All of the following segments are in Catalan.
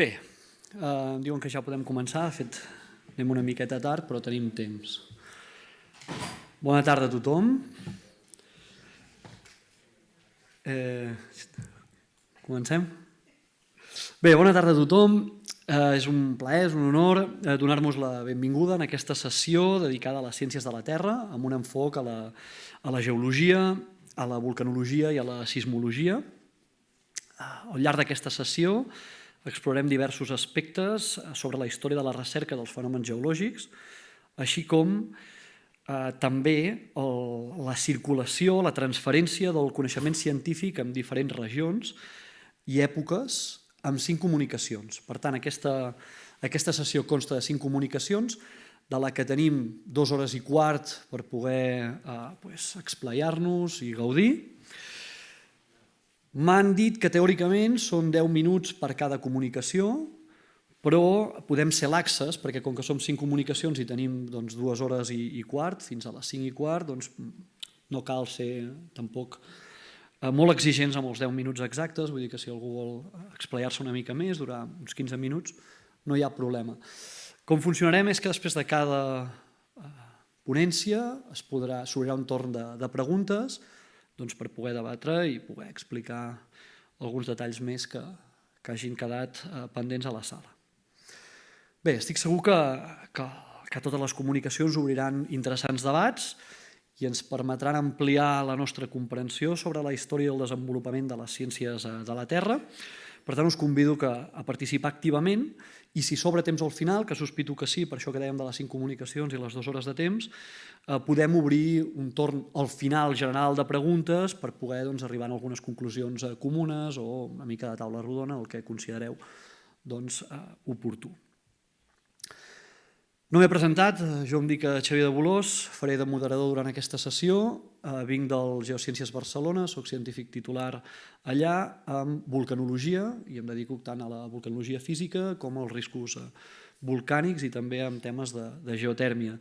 Bé, diuen que ja podem començar. De fet, anem una miqueta tard, però tenim temps. Bona tarda a tothom. Comencem? Bé, bona tarda a tothom. És un plaer, és un honor donar-vos la benvinguda en aquesta sessió dedicada a les ciències de la Terra, amb un enfoc a la geologia, a la vulcanologia i a la sismologia. Al llarg d'aquesta sessió explorarem diversos aspectes sobre la història de la recerca dels fenòmens geològics, així com també la circulació, la transferència del coneixement científic en diferents regions i èpoques amb 5 comunicacions. Per tant, aquesta sessió consta de 5 comunicacions, de la que tenim 2 hores i quart per poder explayar-nos i gaudir. M'han dit que teòricament són 10 minuts per cada comunicació, però podem ser laxes, perquè com que som 5 comunicacions i tenim 2 hores i quart, fins a les 5 i quart, no cal ser tampoc molt exigents amb els 10 minuts exactes, vull dir que si algú vol explayar-se una mica més, durar uns 15 minuts, no hi ha problema. Com funcionarem és que després de cada ponència s'obrirà un torn de preguntes per poder debatre i poder explicar alguns detalls més que hagin quedat pendents a la sala. Bé, estic segur que totes les comunicacions obriran interessants debats i ens permetran ampliar la nostra comprensió sobre la història i el desenvolupament de les ciències de la Terra. Per tant, us convido a participar activament i si sobra temps al final, que sospito que sí, per això que dèiem de les 5 comunicacions i les 2 hores de temps, podem obrir un torn al final general de preguntes per poder arribar a algunes conclusions comunes o una mica de taula rodona, el que considereu oportú. No m'he presentat, jo em dic Xavier de Bolós, faré de moderador durant aquesta sessió, vinc del Geociències Barcelona, soc científic titular allà amb vulcanologia i em dedico tant a la vulcanologia física com als riscos volcànics i també amb temes de geotèrmia.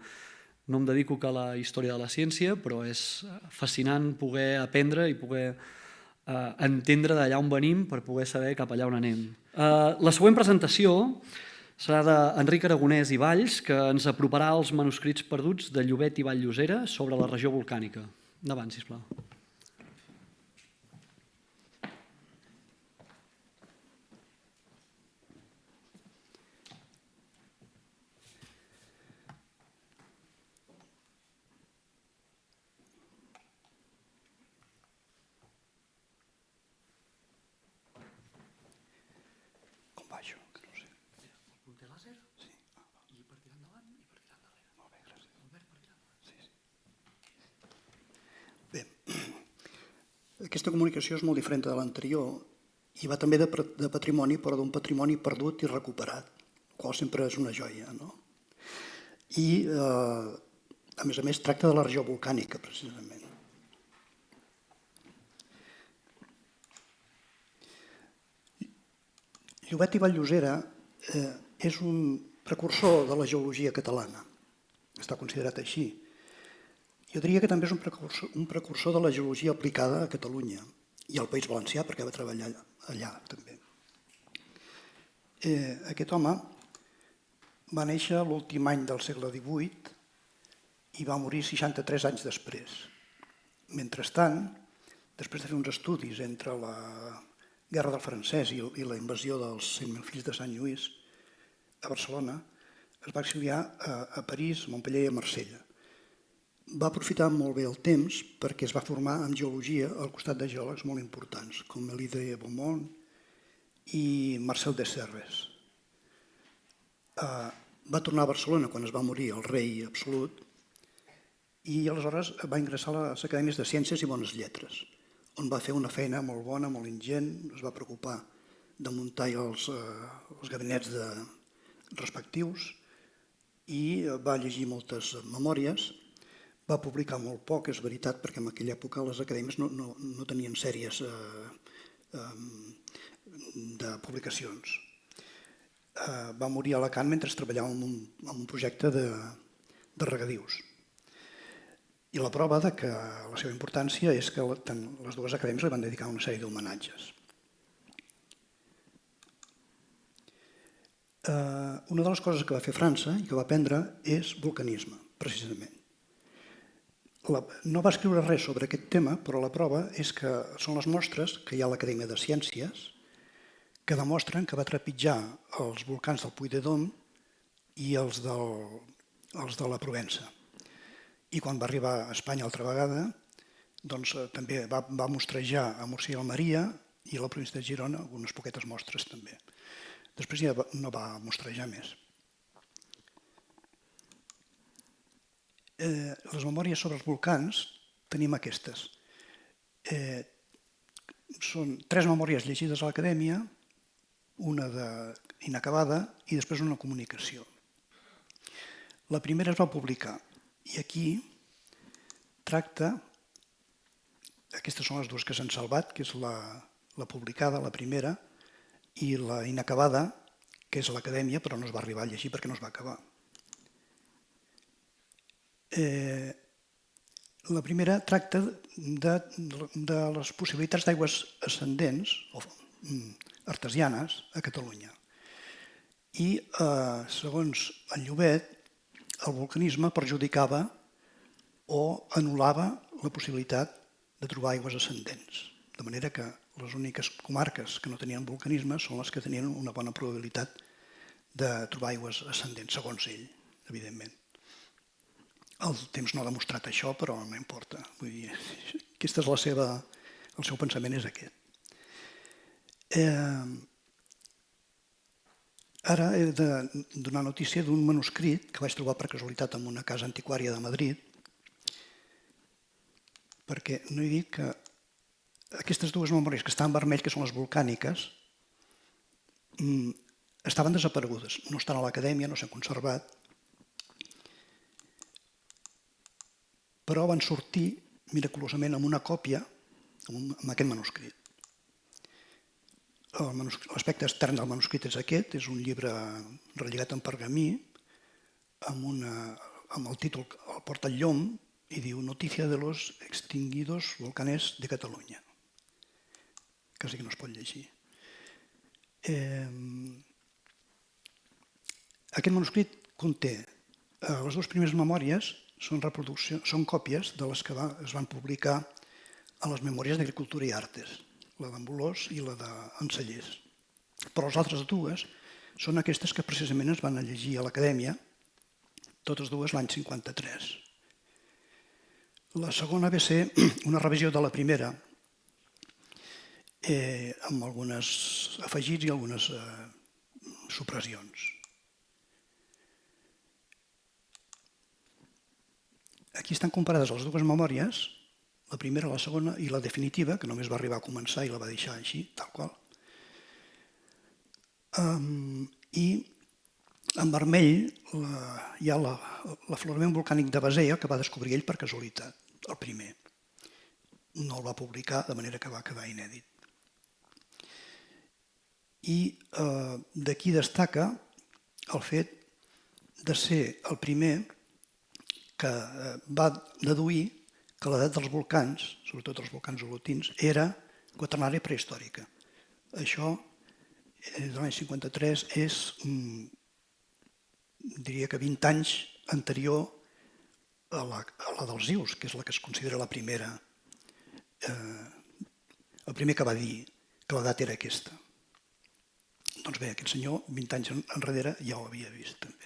No em dedico a la història de la ciència, però és fascinant poder aprendre i poder entendre d'allà on venim per poder saber cap allà on anem. La següent presentació serà d'Enric Aragonès i Valls, que ens aproparà els manuscrits perduts de Llobet i Vall-llosera sobre la regió volcànica. Endavant, sisplau. Aquesta comunicació és molt diferent de l'anterior i va també de patrimoni, però d'un patrimoni perdut i recuperat, el qual sempre és una joia. I, a més, tracta de la regió volcànica, precisament. Llobet i Vall-llosera és un precursor de la geologia catalana, està considerat així. Jo diria que també és un precursor de la geologia aplicada a Catalunya i al País Valencià, perquè va treballar allà també. Aquest home va néixer l'últim any del segle XVIII i va morir 63 anys després. Mentrestant, després de fer uns estudis entre la Guerra del Francès i la invasió dels 100.000 fills de Sant Lluís a Barcelona, es va exiliar a París, Montpeller i a Marsella. Va aprofitar molt bé el temps perquè es va formar en geologia al costat de geòlegs molt importants, com Élie de Beaumont i Marcel Desserres. Va tornar a Barcelona quan es va morir el rei absolut i aleshores va ingressar a les Acadèmies de Ciències i Bones Lletres, on va fer una feina molt bona, molt ingent, es va preocupar de muntar els gabinets respectius i va llegir moltes memòries. Va publicar molt poc, és veritat, perquè en aquella època les acadèmies no tenien sèries de publicacions. Va morir a Alacant mentre treballava en un projecte de regadius. I la prova de que la seva importància és que les dues acadèmies li van dedicar una sèrie d'homenatges. Una de les coses que va fer França i que va aprendre és vulcanisme, precisament. No va escriure res sobre aquest tema, però la prova és que són les mostres que hi ha a l'Acadèmia de Ciències que demostren que va trepitjar els volcans del Puy de Dôme i els de la Provença. I quan va arribar a Espanya altra vegada, doncs també va mostrejar a Murcia i Almeria i a la província de Girona unes poquetes mostres també. Després ja no va mostrejar més. Les memòries sobre els volcans tenim aquestes. Són 3 memòries llegides a l'Acadèmia, una inacabada i després una comunicació. La primera es va publicar i aquí tracta, aquestes són les dues que s'han salvat, que és la publicada, la primera, i la inacabada, que és l'Acadèmia, però no es va arribar a llegir perquè no es va acabar. La primera tracta de les possibilitats d'aigües ascendents o artesianes a Catalunya. I, segons en Llobet, el vulcanisme perjudicava o anul·lava la possibilitat de trobar aigües ascendents. De manera que les úniques comarques que no tenien vulcanisme són les que tenien una bona probabilitat de trobar aigües ascendents, segons ell, evidentment. El temps no ha demostrat això, però no importa. Vull dir, aquesta és el seu pensament és aquest. Ara he de donar notícia d'un manuscrit que vaig trobar per casualitat en una casa antiquària de Madrid, perquè no he dit que aquestes dues memòries que estan en vermell, que són les volcàniques, estaven desaparegudes. No estan a l'Acadèmia, no s'han conservat, però van sortir miraculosament amb una còpia, amb aquest manuscrit. L'aspecte extern del manuscrit és aquest, és un llibre relligat en pergamí, amb el títol el porta el llom i diu Notícia de los extinguidos volcanes de Catalunya. Quasi que no es pot llegir. Aquest manuscrit conté les dues primeres memòries, són còpies de les que es van publicar a les Memòries d'Agricultura i Artes, la d'en Bolòs i la d'en Cellers. Però les altres dues són aquestes que precisament es van llegir a l'Acadèmia, totes dues l'any 53. La segona va ser una revisió de la primera, amb alguns afegits i algunes supressions. Aquí estan comparades les dues memòries, la primera, la segona i la definitiva, que només va arribar a començar i la va deixar així, tal qual. I en vermell hi ha l'aflorament volcànic de Bassella, que va descobrir ell per casualitat, el primer. No el va publicar, de manera que va quedar inèdit. I d'aquí destaca el fet de ser el primer que va deduir que l'edat dels volcans, sobretot els volcans olotins, era quaternària prehistòrica. Això, de l'any 53, és, diria que 20 anys anterior a la dels Ius, que és la que es considera la primera, el primer que va dir que l'edat era aquesta. Doncs bé, aquest senyor, 20 anys enrere, ja ho havia vist també.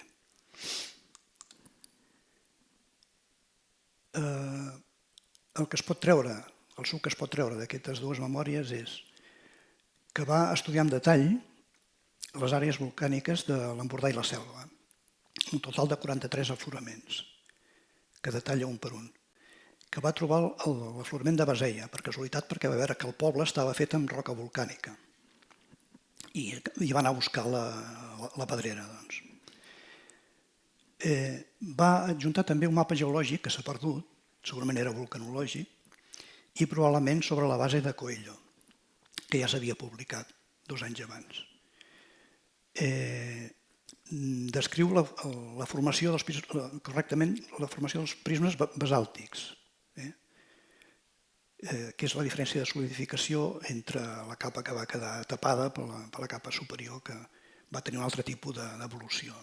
El que es pot treure, el suc que es pot treure d'aquestes dues memòries és que va estudiar en detall les àrees volcàniques de l'Empordà i la Selva, un total de 43 afloraments, que detalla un per un, que va trobar l'aflorament de Bassella, per casualitat, perquè va veure que el poble estava fet amb roca volcànica i va anar a buscar la pedrera. Doncs. Va adjuntar també un mapa geològic que s'ha perdut, segurament era vulcanològic, i probablement sobre la base de Coello, que ja s'havia publicat 2 anys abans. Descriu la formació correctament la formació dels prismes basàltics, que és la diferència de solidificació entre la capa que va quedar tapada per la capa superior que va tenir un altre tipus d'evolució.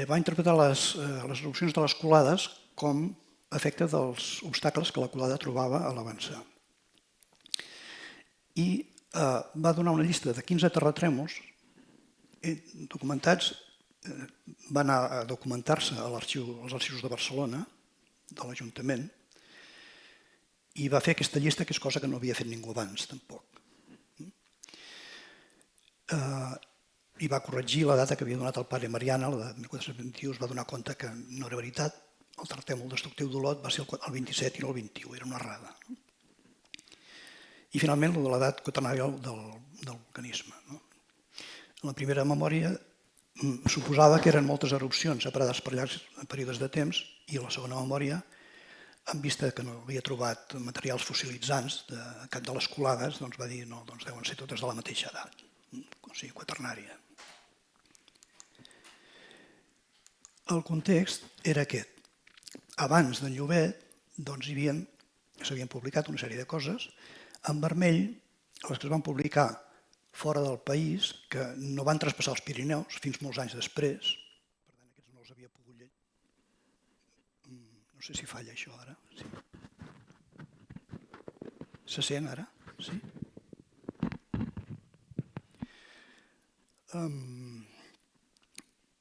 Va interpretar les erupcions de les colades com a efecte dels obstacles que la colada trobava a l'avançar. I va donar una llista de 15 terratrèmols documentats, va anar a documentar-se als arxius de Barcelona, de l'Ajuntament, i va fer aquesta llista, que és cosa que no havia fet ningú abans, tampoc. I va corregir la data que havia donat el pare Mariana, la de 1421, es va donar compte que no era veritat, el terratrèmol destructiu d'Olot va ser el 27 i no el 21, era una errada. I finalment, l'edat quaternària del vulcanisme. En la primera memòria suposava que eren moltes erupcions separades per llargs períodes de temps, i a la segona memòria, en vista que no havia trobat materials fossilitzants de cap de les colades, doncs va dir no, doncs deuen ser totes de la mateixa edat, o sigui, quaternària. El context era aquest. Abans d'en Llobet s'havien publicat una sèrie de coses. En vermell, les que es van publicar fora del país, que no van traspassar els Pirineus fins molts anys després. Per tant, aquests no els havia pogut llegir. No sé si falla això ara. Sí. Se sent ara? Sí?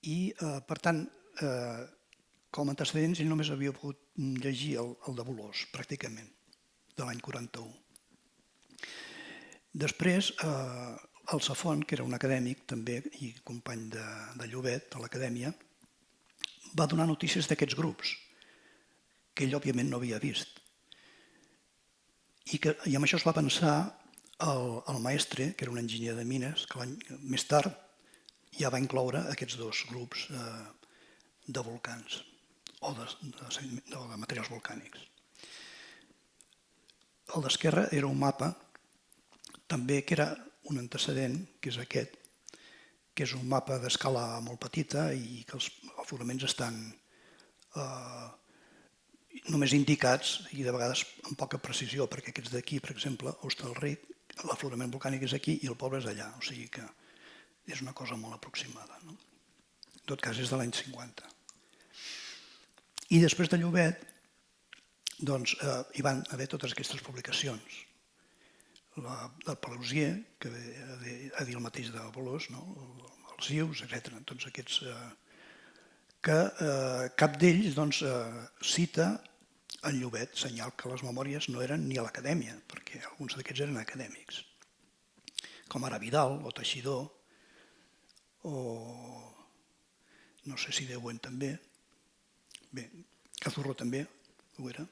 I, per tant, com a antecedents, ell només havia pogut llegir el de Bolòs, pràcticament, de l'any 41. Després, el Safont, que era un acadèmic també i company de Llobet a l'acadèmia, va donar notícies d'aquests grups, que ell òbviament no havia vist. I amb això es va pensar el Maestre, que era un enginyer de mines, que més tard ja va incloure aquests dos grups de volcans o de materials volcànics. El d'esquerra era un mapa també que era un antecedent, que és aquest, que és un mapa d'escala molt petita i que els afloraments estan només indicats i de vegades amb poca precisió, perquè aquests d'aquí, per exemple, Hostalric, l'aflorament volcànic és aquí i el poble és allà, o sigui que és una cosa molt aproximada. En tot cas, és de l'any 50. I després de Llobet hi van haver totes aquestes publicacions. Del Pelosier, que ha dit el mateix de Bolòs, els Ius, etc. Tots aquests que cap d'ells cita en Llobet, senyal que les memòries no eren ni a l'acadèmia, perquè alguns d'aquests eren acadèmics, com ara Vidal o Teixidor, o no sé si Deuen també, bé, Cazurro també ho era.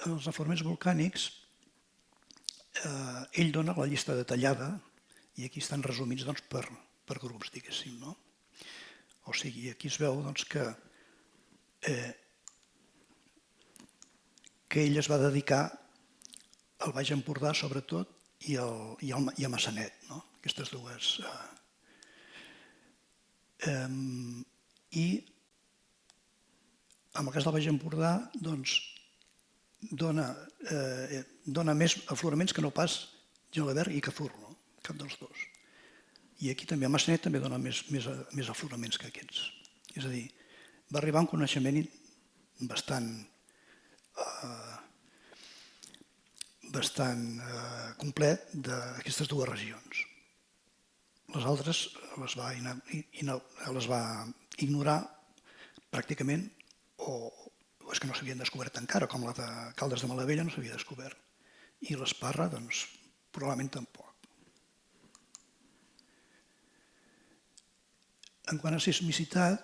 Els afloraments volcànics, ell dona la llista detallada i aquí estan resumits per grups, diguéssim. O sigui, aquí es veu que ell es va dedicar al Baix Empordà, sobretot, i a Massanet, aquestes dues. I en el cas del Baix Empordà, dona més afloraments que no pas Gelabert i Cazurro, cap dels dos. I aquí també a Massanet també dona més afloraments que aquests. És a dir, va arribar a un coneixement bastant complet d'aquestes dues regions. Les altres les va ignorar pràcticament o és que no s'havien descobert encara, com la de Caldes de Malavella no s'havia descobert. I l'Esparra, probablement tampoc. En quant a sismicitat,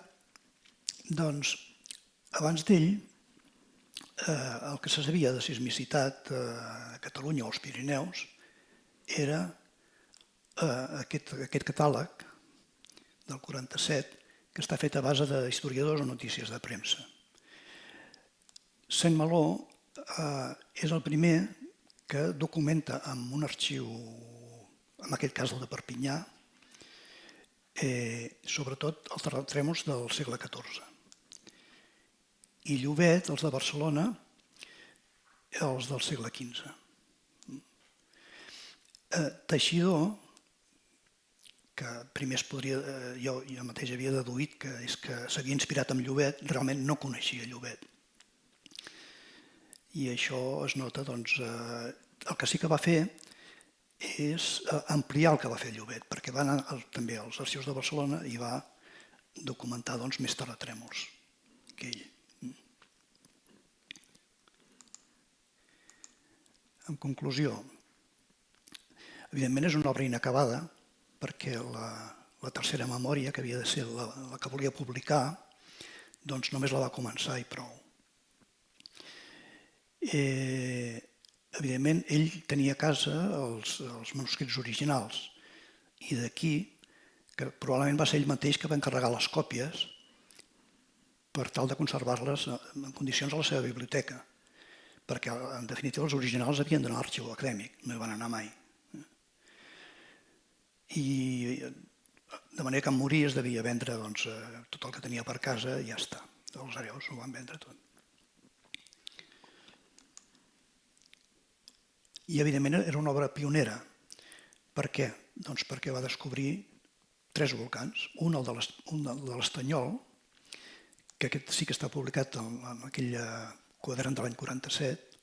abans d'ell, el que se sabia de sismicitat a Catalunya o als Pirineus era aquest catàleg del 47, que està fet a base d'historiadors o notícies de premsa. Saint-Malo és el primer que documenta en un arxiu, en aquest cas el de Perpinyà, sobretot els terratrèmols del segle XIV. I Llobet, els de Barcelona, els del segle XV. Teixidor, que primer jo mateix havia deduït que s'havia inspirat en Llobet, realment no coneixia Llobet. I això es nota, doncs, el que sí que va fer és ampliar el que va fer Llobet, perquè va anar també als arxius de Barcelona i va documentar més terratrèmols que ell. En conclusió, evidentment és una obra inacabada, perquè la tercera memòria, que havia de ser la que volia publicar, doncs només la va començar i prou. Evidentment, ell tenia a casa els manuscrits originals i d'aquí que probablement va ser ell mateix que va encarregar les còpies per tal de conservar-les en condicions a la seva biblioteca, perquè en definitiva els originals havien d'anar a l'arxiu acadèmic, no hi van anar mai. I de manera que en morir es devia vendre tot el que tenia per casa i ja està. Els hereus ho van vendre tot. I evidentment era una obra pionera. Per què? Doncs perquè va descobrir 3 volcans. Un, el de l'Estanyol, que aquest sí que està publicat en aquell quadern de l'any 47.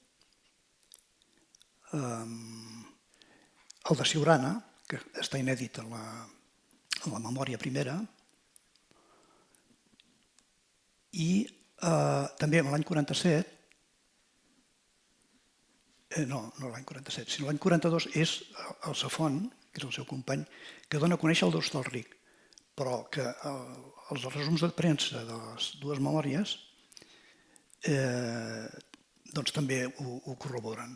El de Siurana, que està inèdit en la memòria primera. I també l'any 47, no l'any 47, sinó l'any 42 és el Safont, que és el seu company, que dona a conèixer el d'Hostalric, però que els resums de premsa de les 2 memòries doncs també ho corroboren.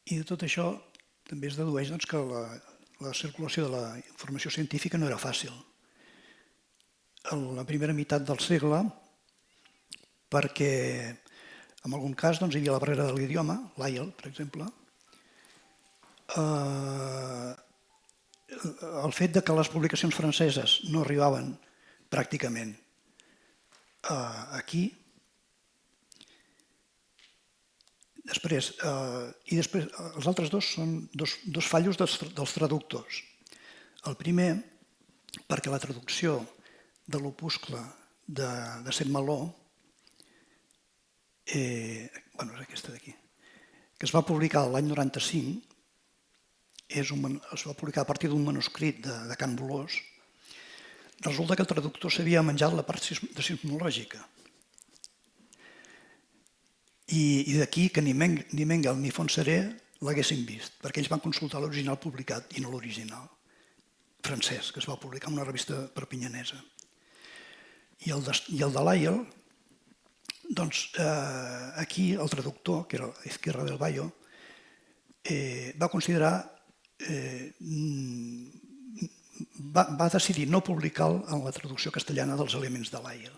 I de tot això també es dedueix que la circulació de la informació científica no era fàcil. En la primera meitat del segle, perquè en algun cas hi havia la barrera de l'idioma, l'AIEL, per exemple, el fet que les publicacions franceses no arribaven pràcticament aquí. Després, els altres 2 són 2 fallos dels traductors. El primer, perquè la traducció de l'opuscle de Saint-Malo, és aquesta d'aquí, que es va publicar l'any 95, es va publicar a partir d'un manuscrit de Can Bolós, resulta que el traductor s'havia menjat la part sismològica. I d'aquí que ni Mengel ni Fontserè l'haguessin vist, perquè ells van consultar l'original publicat i no l'original francès, que es va publicar en una revista perpinyanesa. I el de l'AIEL, doncs aquí el traductor, que era Izquierda del Bayo, va considerar, va decidir no publicar en la traducció castellana dels elements de l'AIEL.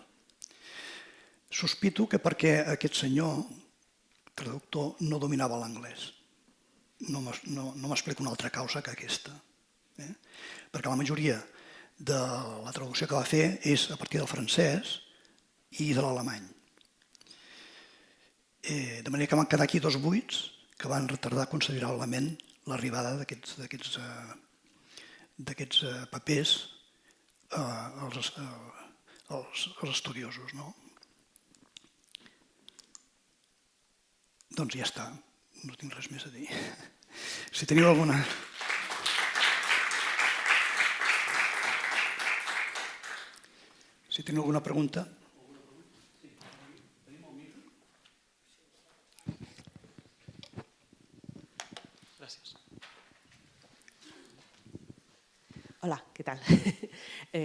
Sospito que perquè aquest senyor, traductor, no dominava l'anglès. No m'explico una altra causa que aquesta. Perquè la majoria de la traducció que va fer és a partir del francès i de l'alemany. De manera que van quedar aquí 2 buits que van retardar considerablement l'arribada d'aquests papers als estudiosos. Doncs ja està, no tinc res més a dir. Si teniu alguna... Si teniu alguna pregunta... Gràcies. Hola, què tal?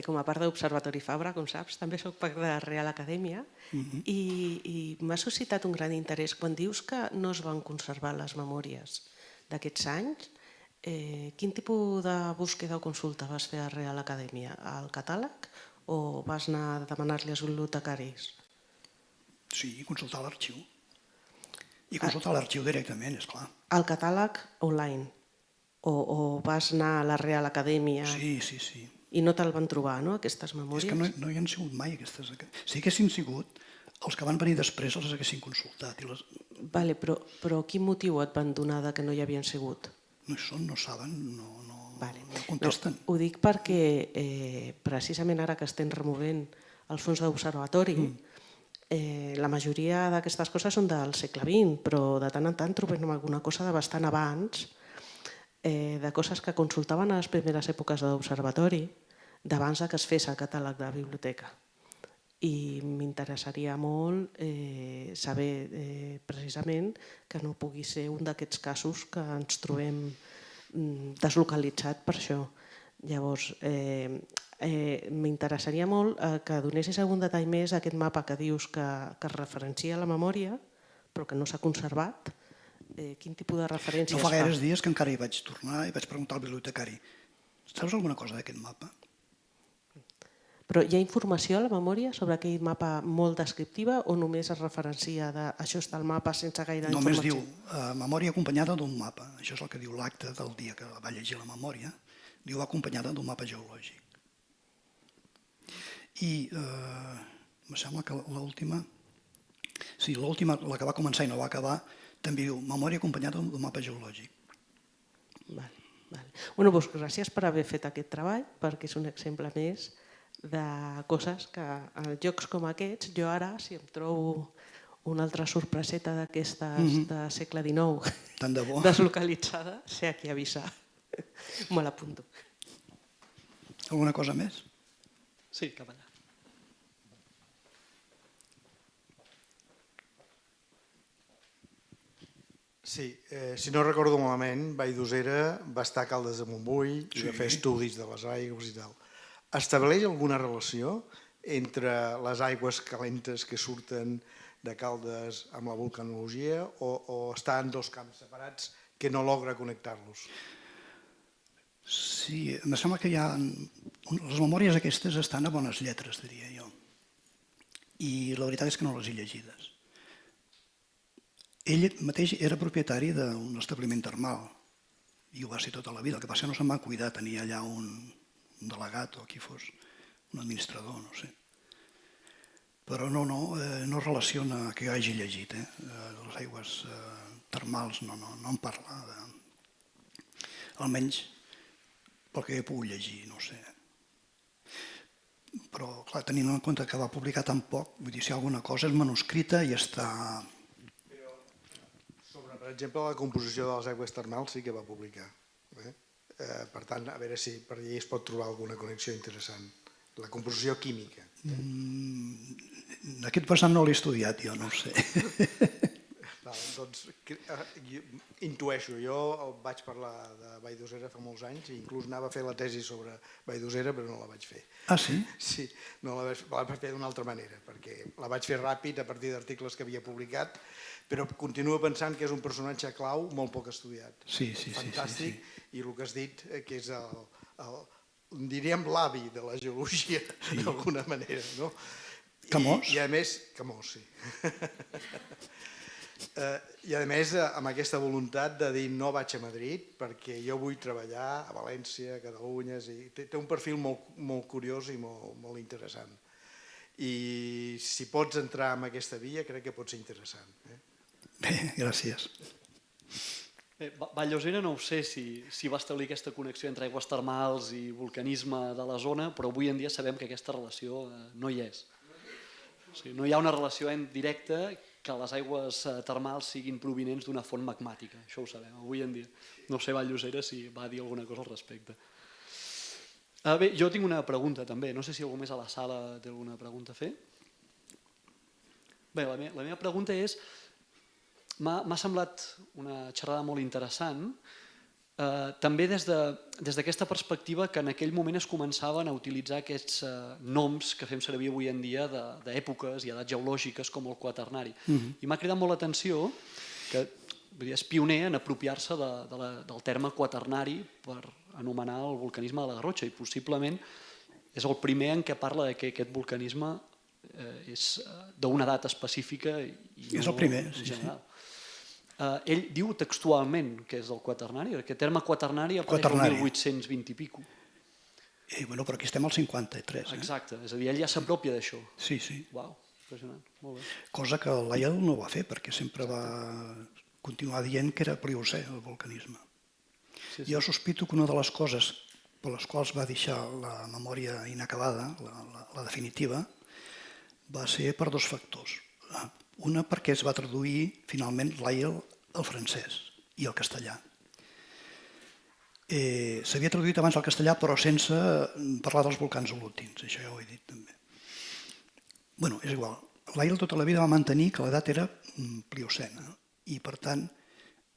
Com a part d'Observatori Fabra, com saps, també soc part de Real Acadèmia i m'ha suscitat un gran interès. Quan dius que no es van conservar les memòries d'aquests anys, quin tipus de búsqueda o consulta vas fer a Real Acadèmia? Al catàleg o vas anar a demanar-li als bibliotecaris? Sí, consultar l'arxiu. I consultar l'arxiu directament, esclar. Al catàleg online? O vas anar a la Real Acadèmia? Sí. I no te'l van trobar, no, aquestes memòries? És que no hi han sigut mai aquestes. Si haguessin sigut, Els que van venir després els haguessin consultat. Vale, però quin motiu et van donar que no hi havien sigut? No hi són, no saben, no Vale. contesten. Ho dic perquè precisament ara que estem removent els fons d'observatori, la majoria d'aquestes coses són del segle XX, però de tant en tant trobem alguna cosa de bastant abans, de coses que consultaven a les primeres èpoques d'observatori, d'abans que es fes el catàleg de la biblioteca. I m'interessaria molt saber precisament que no pugui ser un d'aquests casos que ens trobem deslocalitzat per això. Llavors, m'interessaria molt que donessis algun detall més a aquest mapa que dius que es referencia a la memòria, però que no s'ha conservat. Quin tipus de referència No es fa fa? gaires dies que encara hi vaig tornar i vaig preguntar al bibliotecari: saps alguna cosa d'aquest mapa? Però hi ha informació a la memòria sobre aquell mapa molt descriptiva o només es referencia a això està al mapa sense gaire Només informació? diu memòria acompanyada d'un mapa. Això és el que diu l'acte del dia que va llegir la memòria. Diu acompanyada d'un mapa geològic. I em sembla que l'última... Sí, l'última, la que va començar i no va acabar, també diu memòria acompanyada d'un mapa geològic. Bueno, doncs gràcies per haver fet aquest treball, perquè és un exemple més de coses que en llocs com aquests, jo ara, si em trobo una altra sorpreseta d'aquestes de segle XIX Tant de bo. deslocalitzada, sé a qui avisar. Me l'apunto. Alguna cosa més? Sí, cap allà. Sí, si no recordo malament, Vall-d'Osera va estar a Caldes de Montbui i va fer estudis de les aigües i tal. Estableix alguna relació entre les aigües calentes que surten de Caldes amb la vulcanologia o estan dos camps separats que no logra connectar-los? Sí, em sembla que hi ha... Les memòries aquestes estan a bones lletres, diria jo. I la veritat és que no les he llegides. Ell mateix era propietari d'un establiment termal i ho va ser tota la vida. El que passa és que no se'n va cuidar, tenia allà un delegat o qui fos, un administrador, no sé. Però no relaciona que jo hagi llegit. Les aigües termals no en parla. Almenys pel que he pogut llegir, no sé. Però, clar, tenint en compte que va publicar tan poc, vull dir, si alguna cosa és manuscrita i està... Per exemple, la composició de les aigües termals sí que va publicar. Per tant, a veure si per allà es pot trobar alguna connexió interessant. La composició química. Aquest vessant no l'he estudiat, jo no ho sé. Doncs intueixo, jo vaig parlar de Vall-d'Osera fa molts anys i inclús anava a fer la tesi sobre Vall-d'Osera però no la vaig fer. Ah, sí? Sí, no la vaig fer d'una altra manera perquè la vaig fer ràpid a partir d'articles que havia publicat, però continuo pensant que és un personatge clau molt poc estudiat. Sí. Fantàstic, i el que has dit que és diríem l'avi de la geologia d'alguna manera, no? Camós? I a més, Camós, sí. I a més amb aquesta voluntat de dir no vaig a Madrid perquè jo vull treballar a València, a Catalunya, té un perfil molt curiós i molt interessant. I si pots entrar en aquesta via crec que pot ser interessant. Bé, gràcies. Vall-d'Osera no ho sé si va establir aquesta connexió entre aigües termals i vulcanisme de la zona, però avui en dia sabem que aquesta relació no hi és. O sigui, no hi ha una relació directa que les aigües termals siguin provinents d'una font magmàtica. Això ho sabem, avui en dia. No sé Vall-d'Osera si va dir alguna cosa al respecte. Bé, jo tinc una pregunta també. No sé si algú més a la sala té alguna pregunta a fer. Bé, la meva pregunta és... M'ha semblat una xerrada molt interessant, també des d'aquesta perspectiva que en aquell moment es començaven a utilitzar aquests noms que fem servir avui en dia d'èpoques i edats geològiques com el quaternari. I m'ha cridat molt l'atenció que és pioner en apropiar-se del terme quaternari per anomenar el vulcanisme de la Garrotxa i possiblement és el primer en què parla que aquest vulcanisme és d'una data específica i és el primer, en general. Ell diu textualment que és el quaternari, aquest terme quaternari apareix el 1820 i pico. Però aquí estem al 53. Exacte, és a dir, ell ja s'apropia d'això. Sí. Uau, Impressionant, molt bé. Cosa que Lyell no va fer, perquè sempre va continuar dient que era pliocè, el volcanisme. Sí, sí. Jo sospito que una de les coses per les quals va deixar la memòria inacabada, la definitiva, va ser per dos factors. Una perquè es va traduir finalment Lyell al francès i al castellà. S'havia traduït abans al castellà però sense parlar dels volcans olotins, això ja ho he dit també. Bé, és igual. Lyell tota la vida va mantenir que l'edat era pliocena i per tant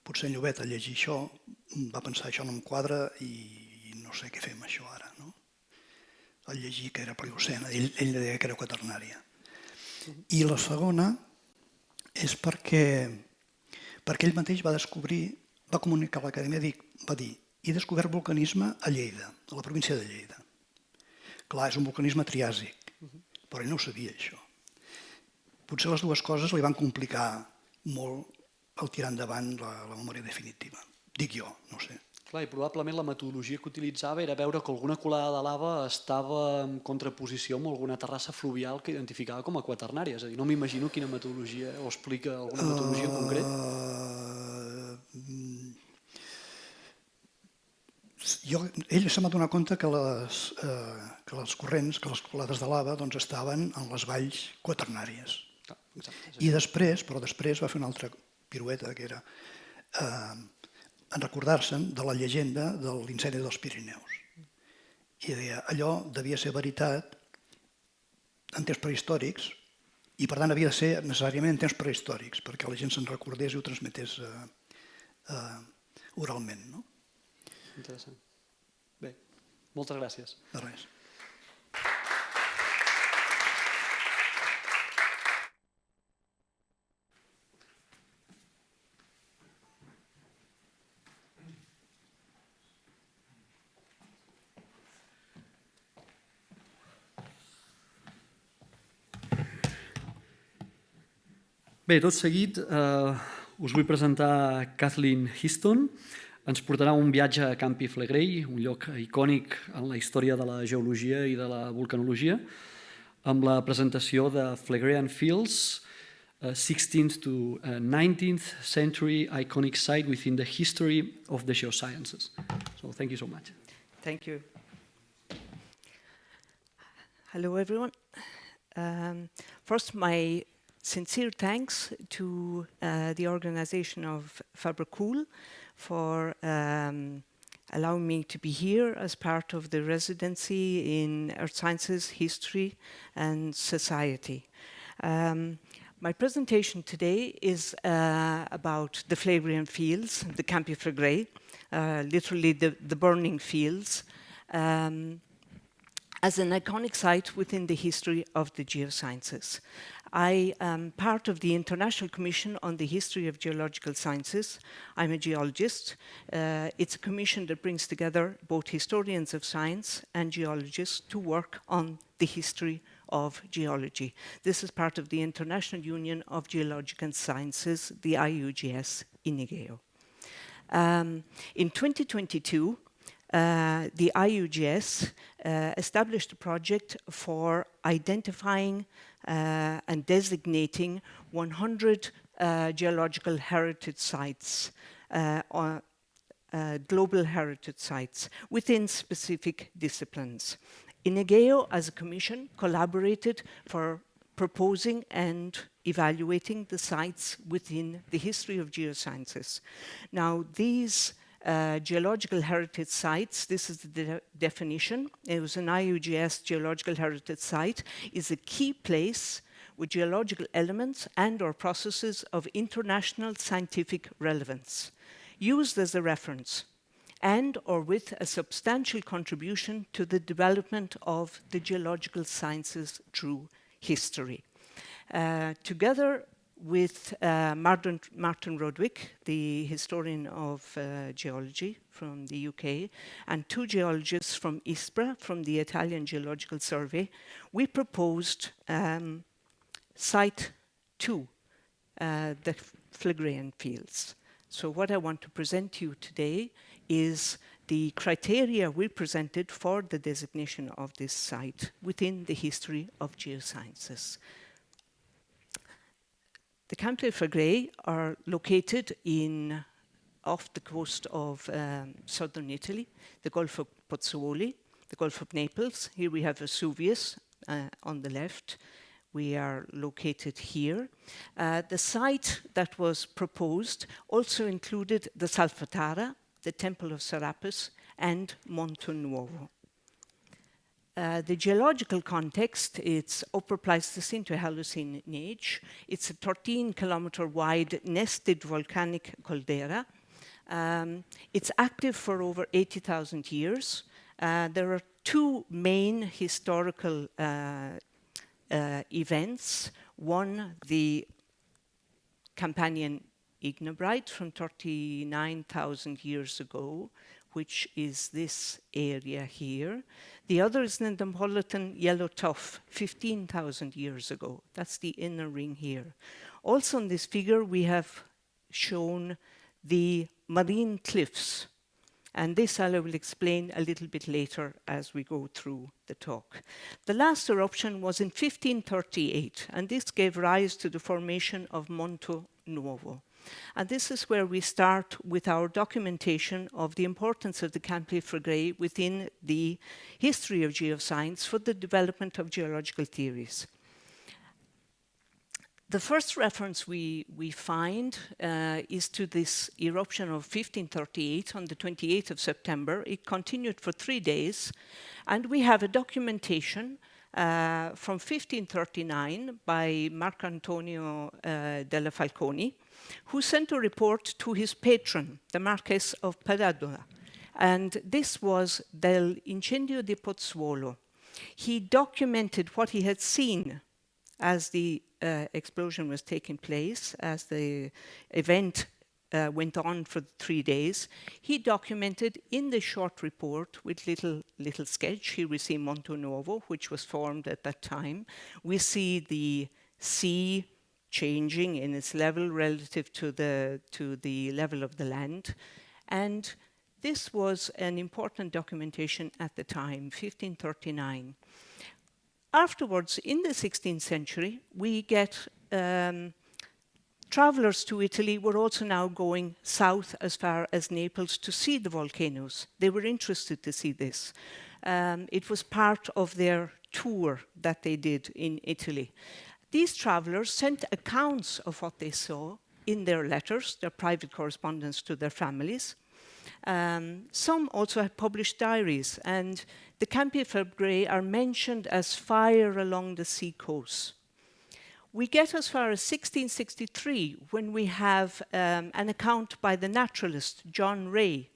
potser en Llobet al llegir això va pensar això no em quadra i no sé què fem això ara, no? Al llegir que era pliocena, ell deia que era quaternària. I la segona és perquè ell mateix va descobrir, va comunicar a l'acadèmia, va dir he descobert volcanisme a Lleida, a la província de Lleida. Clar, és un volcanisme triàsic, però ell no ho sabia això. Potser les dues coses li van complicar molt el tirar endavant la memòria definitiva. Dic jo, no sé. Clar, i probablement la metodologia que utilitzava era veure que alguna colada de lava estava en contraposició amb alguna terrassa fluvial que identificava com a quaternària. És a dir, no m'imagino quina metodologia, o explica alguna metodologia en concret. Ell se m'ha donat compte que les corrents, que les colades de lava estaven en les valls quaternàries. I després va fer una altra pirueta, que era en recordar-se'n de la llegenda de l'incendi dels Pirineus. I deia, allò devia ser veritat en temps prehistòrics i per tant havia de ser necessàriament en temps prehistòrics perquè la gent se'n recordés i ho transmetés oralment. No? Interessant. Bé, moltes gràcies. De res. Bé, tot seguit us vull presentar Kathleen Histon. Ens portarà un viatge a Campi Flegrei, un lloc icònic en la història de la geologia i de la vulcanologia, amb la presentació de Phlegrean Fields, 16th to 19th century iconic site within the history of the geosciences. So thank you so much. Thank you. Hello, everyone. First, my sincere thanks to the organization of Fabre-Cool for allowing me to be here as part of the residency in Earth Sciences, History and Society. My presentation today is about the Phlegrean Fields, the Campi Flegrei, literally the burning fields, as an iconic site within the history of the geosciences. I am part of the International Commission on the History of Geological Sciences. I'm a geologist. It's a commission that brings together both historians of science and geologists to work on the history of geology. This is part of the International Union of Geological Sciences, the IUGS in IGEO. In 2022, the IUGS established a project for identifying and designating 100 geological heritage sites, global heritage sites within specific disciplines. INEGEO, as a commission, collaborated for proposing and evaluating the sites within the history of geosciences. Now, these geological heritage sites, this is the definition. It was an IUGS geological heritage site, is a key place with geological elements and or processes of international scientific relevance, used as a reference and or with a substantial contribution to the development of the geological sciences through history. Together with Martin Rodwick, the historian of geology from the UK, and two geologists from ISPRA, from the Italian Geological Survey, we proposed Site 2, the Phlegrean Fields. So what I want to present to you today is the criteria we presented for the designation of this site within the history of geosciences. The Campi Flegrei are located off the coast of southern Italy, the Gulf of Pozzuoli, the Gulf of Naples. Here we have Vesuvius on the left. We are located here. The site that was proposed also included the Salvatara, the Temple of Serapis, and Monte Nuovo. The geological context, it's Upper Pleistocene to Holocene age. It's a 13-kilometer wide nested volcanic caldera. It's active for over 80,000 years. There are two main historical events. One, the Campanian ignimbrite from 39,000 years ago, which is this area here. The other is the Neapolitan yellow tuff, 15,000 years ago. That's the inner ring here. Also in this figure, we have shown the marine cliffs. And this I will explain a little bit later as we go through the talk. The last eruption was in 1538, and this gave rise to the formation of Monte Nuovo. And this is where we start with our documentation of the importance of the Campi Flegrei within the history of geoscience for the development of geological theories. The first reference we find is to this eruption of 1538 on the 28th of September. It continued for 3 days, and we have a documentation from 1539 by Marcantonio della Falconi, who sent a report to his patron, the Marquess of Padua. And this was Del Incendio di Pozzuolo. He documented what he had seen as the explosion was taking place, as the event went on for 3 days. He documented in the short report with little sketch. Here we see Monte Nuovo, which was formed at that time. We see the sea changing in its level relative to the level of the land. And this was an important documentation at the time, 1539. Afterwards, in the 16th century, we get travelers to Italy were also now going south as far as Naples to see the volcanoes. They were interested to see this. It was part of their tour that they did in Italy. These travelers sent accounts of what they saw in their letters, their private correspondence to their families. Some also had published diaries, and the Campi Flegrei are mentioned as fire along the sea coast. We get as far as 1663 when we have an account by the naturalist John Ray,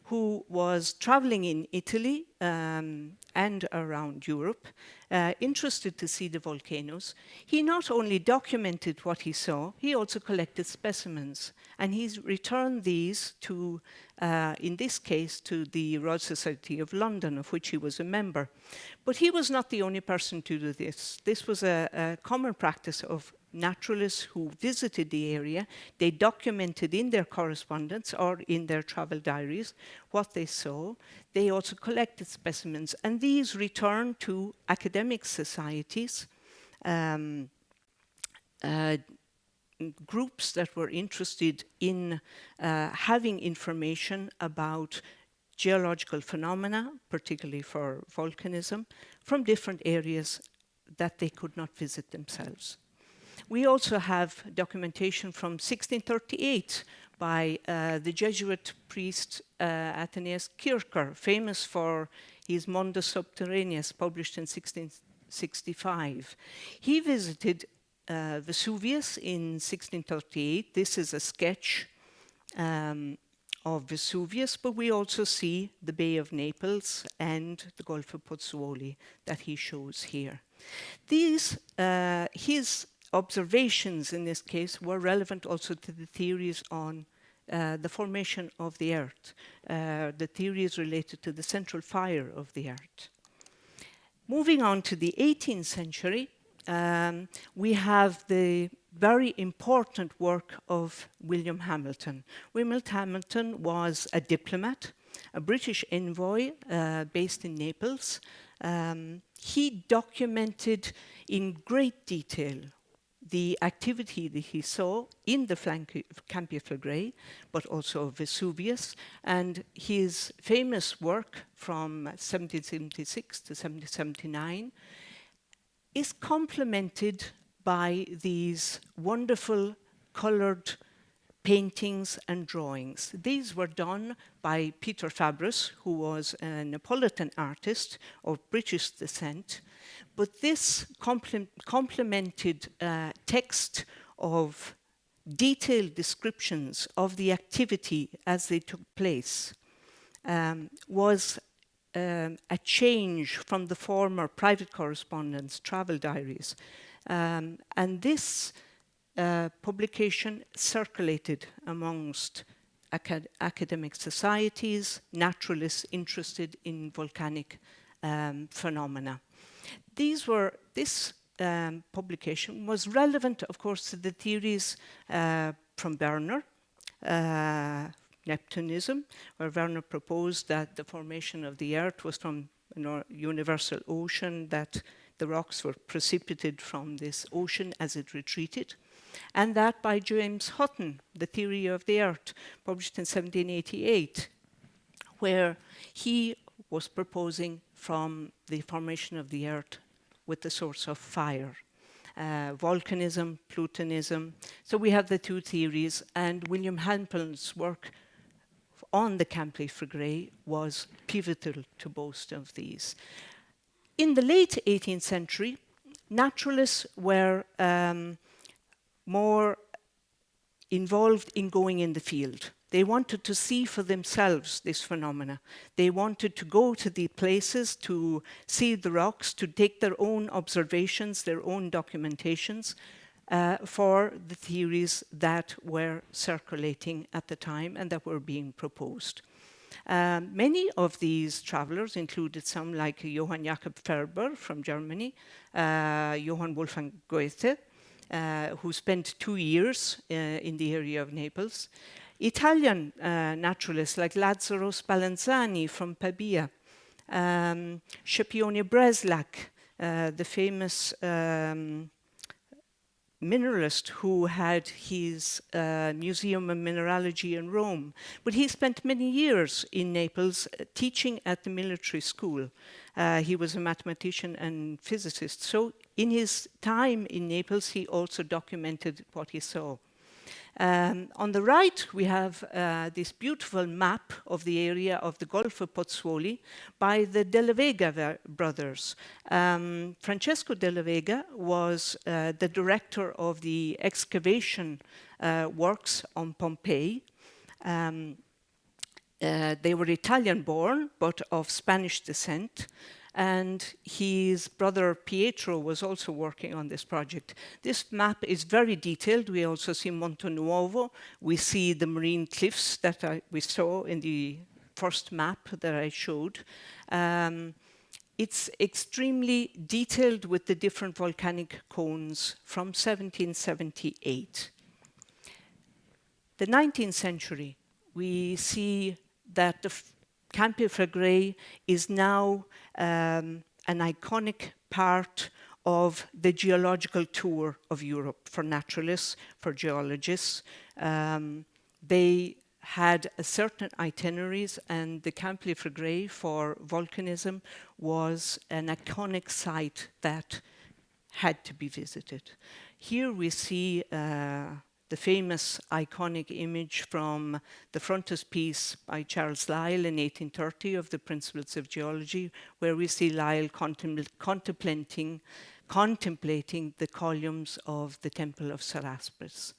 who was traveling in Italy and around Europe, interested to see the volcanoes. He not only documented what he saw, he also collected specimens. And he's returned these to, in this case, to the Royal Society of London, of which he was a member. But he was not the only person to do this. This was a common practice of naturalists who visited the area. They documented in their correspondence or in their travel diaries what they saw. They also collected specimens, and these returned to academic societies, groups that were interested in having information about geological phenomena, particularly for volcanism, from different areas that they could not visit themselves. We also have documentation from 1638 by the Jesuit priest Athanasius Kircher, famous for his Mundus Subterraneus, published in 1665. He visited Vesuvius in 1638. This is a sketch of Vesuvius, but we also see the Bay of Naples and the Gulf of Pozzuoli that he shows here. These, his observations in this case were relevant also to the theories on the formation of the Earth, the theories related to the central fire of the Earth. Moving on to the 18th century, we have the very important work of William Hamilton. William Hamilton was a diplomat, a British envoy based in Naples. He documented in great detail the activity that he saw in the Campi Flegrei, but also Vesuvius, and his famous work from 1776 to 1779 is complemented by these wonderful colored paintings and drawings. These were done by Peter Fabris, who was a Neapolitan artist of British descent, but this complemented text of detailed descriptions of the activity as they took place was a change from the former private correspondence, travel diaries. And this publication circulated amongst academic societies, naturalists interested in volcanic phenomena. This publication was relevant, of course, to the theories from Werner, Neptunism, where Werner proposed that the formation of the Earth was from a universal ocean, that the rocks were precipitated from this ocean as it retreated, and that by James Hutton, The Theory of the Earth, published in 1788, where he was proposing from the formation of the Earth with the source of fire. Volcanism, Plutonism. So we have the two theories, and William Hampel's work on the Campi Flegrei was pivotal to both of these. In the late 18th century, naturalists were more involved in going in the field. They wanted to see for themselves this phenomena. They wanted to go to the places, to see the rocks, to take their own observations, their own documentations for the theories that were circulating at the time and that were being proposed. Many of these travelers included some like Johann Jakob Ferber from Germany, Johann Wolfgang Goethe, who spent 2 years in the area of Naples, Italian naturalists like Lazzaro Spallanzani from Pavia, Scipione Breslak, the famous mineralist who had his Museum of Mineralogy in Rome. But he spent many years in Naples teaching at the military school. He was a mathematician and physicist. So in his time in Naples, he also documented what he saw. On the right, we have this beautiful map of the area of the Gulf of Pozzuoli by the Della Vega brothers. Francesco Della Vega was the director of the excavation works on Pompeii. They were Italian-born, but of Spanish descent. And his brother Pietro was also working on this project. This map is very detailed. We also see Monte Nuovo. We see the marine cliffs that we saw in the first map that I showed. It's extremely detailed with the different volcanic cones from 1778. The 19th century, we see that the Campi Flegrei is now an iconic part of the geological tour of Europe for naturalists, for geologists. They had a certain itineraries, and the Campi Flegrei for volcanism was an iconic site that had to be visited. Here we see the famous iconic image from the frontispiece by Charles Lyell in 1830 of the Principles of Geology, where we see Lyell contemplating the columns of the Temple of Seraspis.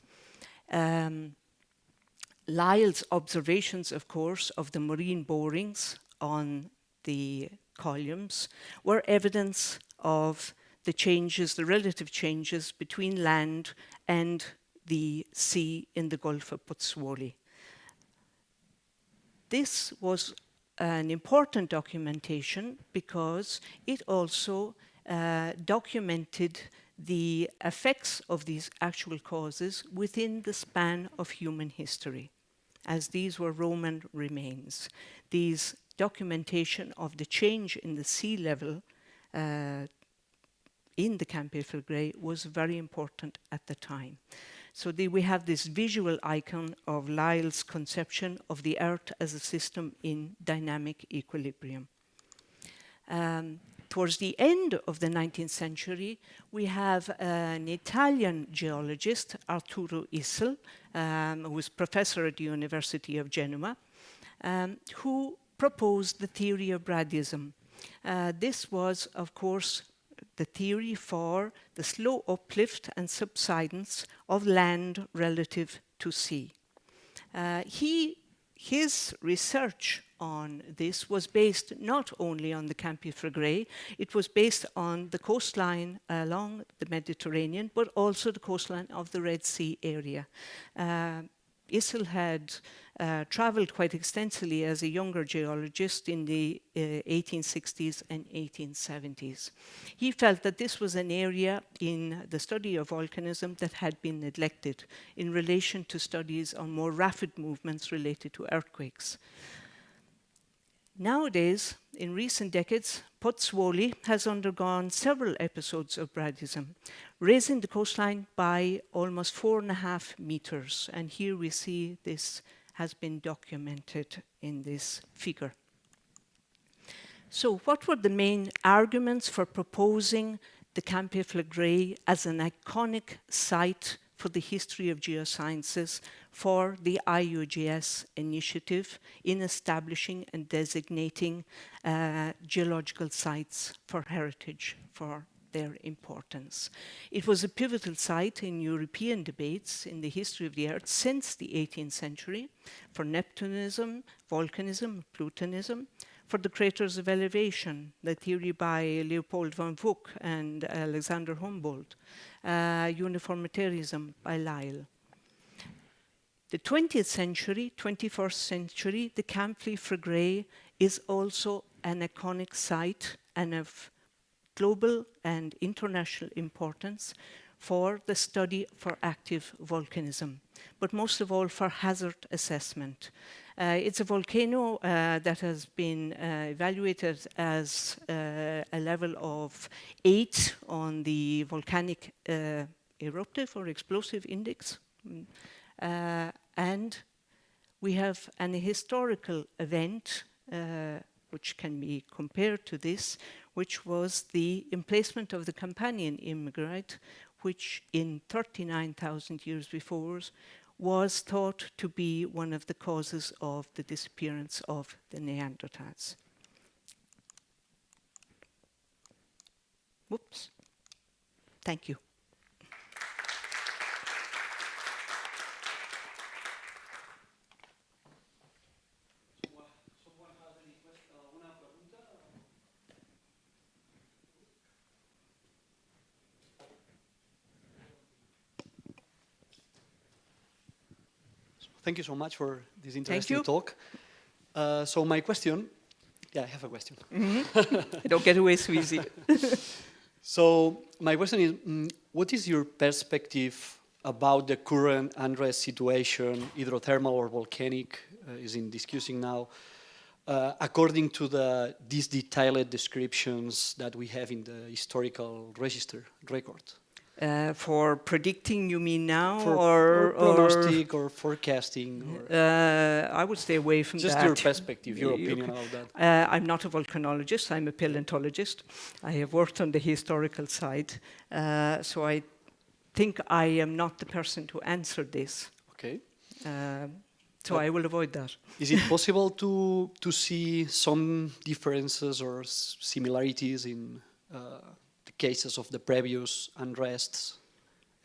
Lyell's observations, of course, of the marine borings on the columns were evidence of the changes, the relative changes between land and the sea in the Gulf of Pozzuoli. This was an important documentation because it also documented the effects of these actual causes within the span of human history, as these were Roman remains. These documentation of the change in the sea level in the Campier-Flegrei was very important at the time. So we have this visual icon of Lyell's conception of the Earth as a system in dynamic equilibrium. Towards the end of the 19th century, we have an Italian geologist, Arturo Isel, who was professor at the University of Genoa, who proposed the theory of Bradyism. This was, of course, the theory for the slow uplift and subsidence of land relative to sea. His research on this was based not only on the Campier-Flegrei, it was based on the coastline along the Mediterranean, but also the coastline of the Red Sea area. Isel had traveled quite extensively as a younger geologist in the 1860s and 1870s. He felt that this was an area in the study of volcanism that had been neglected in relation to studies on more rapid movements related to earthquakes. Nowadays, in recent decades, Pozzuoli has undergone several episodes of Bradyism, raising the coastline by almost 4.5 meters. And here we see this has been documented in this figure. So what were the main arguments for proposing the Campier-Flegrei as an iconic site for the history of geosciences for the IUGS initiative in establishing and designating geological sites for heritage, for their importance? It was a pivotal site in European debates in the history of the Earth since the 18th century for Neptunism, volcanism, Plutonism, for the craters of elevation, the theory by Leopold von Buch and Alexander Humboldt, uniformitarianism by Lyell. The 20th century, 21st century, the Campier-Flegrei is also an iconic site and of global and international importance for the study for active volcanism, but most of all for hazard assessment. It's a volcano that has been evaluated as a level of 8 on the volcanic eruptive or explosive index. And we have an historical event which can be compared to this, which was the emplacement of the Campanian immigrant, which in 39,000 years before was thought to be one of the causes of the disappearance of the Neanderthals. Whoops. Thank you. Thank you so much for this interesting talk. So my question, I have a question. I don't get away so easy. So my question is, what is your perspective about the current unrest situation, hydrothermal or volcanic, is in discussing now, according to these detailed descriptions that we have in the historical record? For predicting, you mean now? Or prognostic or forecasting? Or I would stay away from just that. Your perspective, your opinion about that. I'm not a volcanologist, I'm a paleontologist. I have worked on the historical side, so I think I am not the person to answer this. Okay. So I will avoid that. Is it possible to see some differences or similarities in the cases of the previous unrests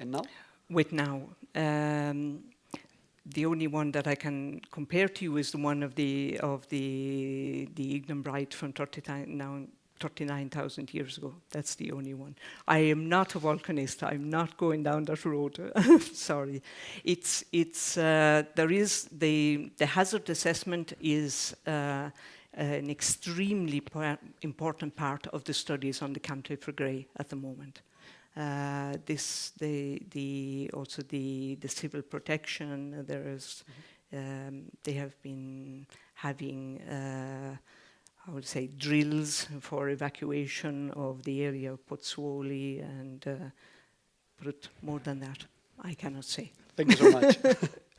and now? With now. The only one that I can compare to you is the one of the Ignimbrite from 39,000 years ago. That's the only one. I am not a volcanist. I'm not going down that road. Sorry. There is the hazard assessment is an extremely important part of the studies on the Campier-Flegrei at the moment. Also the civil protection. There is they have been having I would say, drills for evacuation of the area of Pozzuoli, but more than that, I cannot say. Thank you so much.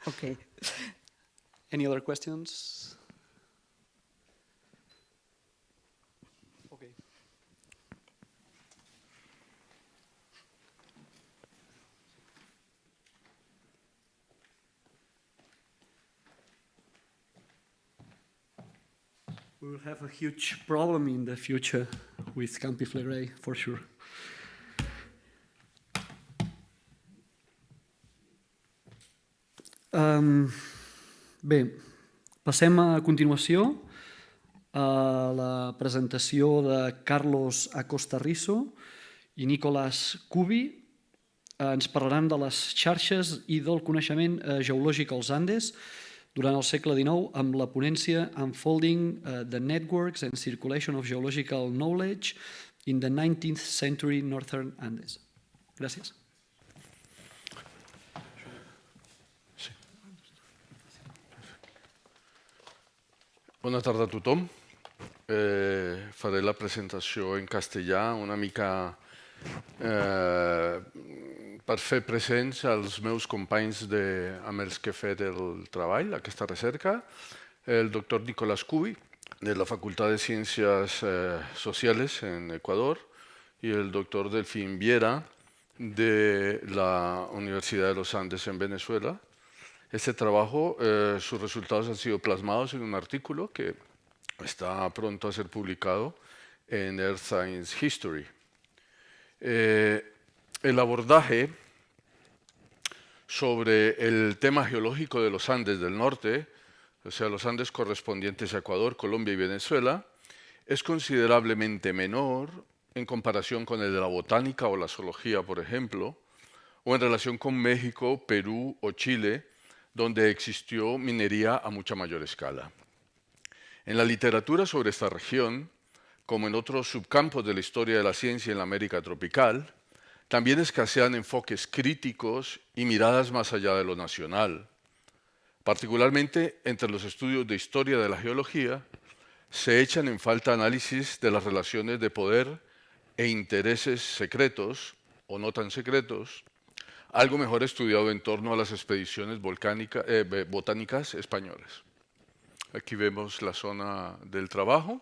Okay. Any other questions? Okay. We will have a huge problem in the future with Campi Flegrei, for sure. Bé, passem a continuació a la presentació de Carlos Acosta Risso i Nicolás Cubi. Ens parlaran de les xarxes i del coneixement geològic als Andes durant el segle XIX amb la ponència Unfolding the Networks and Circulation of Geological Knowledge in the 19th Century Northern Andes. Gràcies. Bona tarda a tothom. Faré la presentació en castellà una mica per fer presents als meus companys amb els que he fet el treball, aquesta recerca, el doctor Nicolás Cubi, de la Facultad de Ciencias Sociales en Ecuador, y el doctor Delfín Viera, de la Universidad de los Andes en Venezuela. Este trabajo, sus resultados han sido plasmados en un artículo que está pronto a ser publicado en Earth Science History. El abordaje sobre el tema geológico de los Andes del norte, o sea, los Andes correspondientes a Ecuador, Colombia y Venezuela, es considerablemente menor en comparación con el de la botánica o la zoología, por ejemplo, o en relación con México, Perú o Chile, donde existió minería a mucha mayor escala. En la literatura sobre esta región, como en otros subcampos de la historia de la ciencia en la América tropical, también escasean enfoques críticos y miradas más allá de lo nacional. Particularmente entre los estudios de historia de la geología, se echan en falta análisis de las relaciones de poder e intereses secretos o no tan secretos, algo mejor estudiado en torno a las expediciones botánicas españolas. Aquí vemos la zona del trabajo.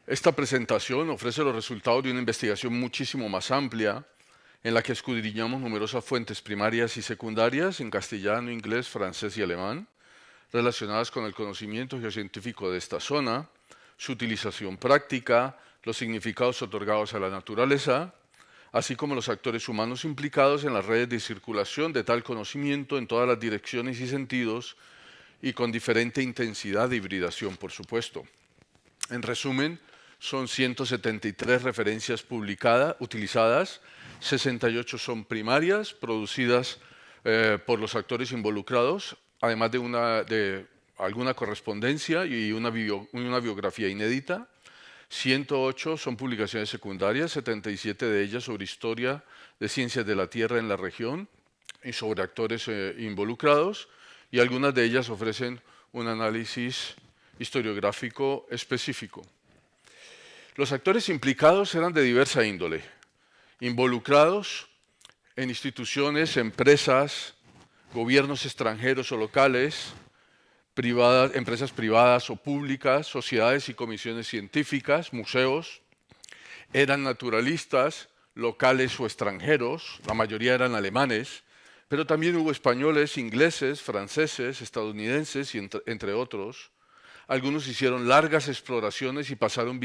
Esta presentación ofrece los resultados de una investigación muchísimo más amplia en la que escudriñamos numerosas fuentes primarias y secundarias en castellano, inglés, francés y alemán, relacionadas con el conocimiento geocientífico de esta zona, su utilización práctica, los significados otorgados a la naturaleza, así como los actores humanos implicados en las redes de circulación de tal conocimiento en todas las direcciones y sentidos y con diferente intensidad de hibridación, por supuesto. En resumen, son 173 referencias utilizadas, 68 son primarias, producidas por los actores involucrados, además de alguna correspondencia y una biografía inédita. 108 son publicaciones secundarias, 77 de ellas sobre historia de ciencias de la Tierra en la región y sobre actores involucrados, y algunas de ellas ofrecen un análisis historiográfico específico. Los actores implicados eran de diversa índole, involucrados en instituciones, empresas, gobiernos extranjeros o locales, empresas privadas o públicas, sociedades y comisiones científicas, museos. Eran naturalistas, locales o extranjeros, la mayoría eran alemanes, pero también hubo españoles, ingleses, franceses, estadounidenses y entre otros. Algunos hicieron largas exploraciones y pasaron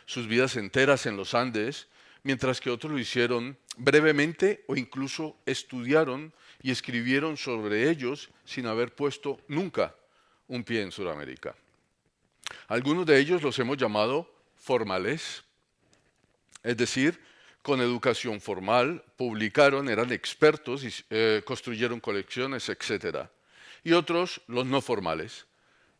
sus vidas enteras en los Andes, mientras que otros lo hicieron brevemente o incluso estudiaron y escribieron sobre ellos sin haber puesto nunca un pie en Sudamérica. Algunos de ellos los hemos llamado formales, es decir, con educación formal, publicaron, eran expertos, y, construyeron colecciones, etc. Y otros, los no formales,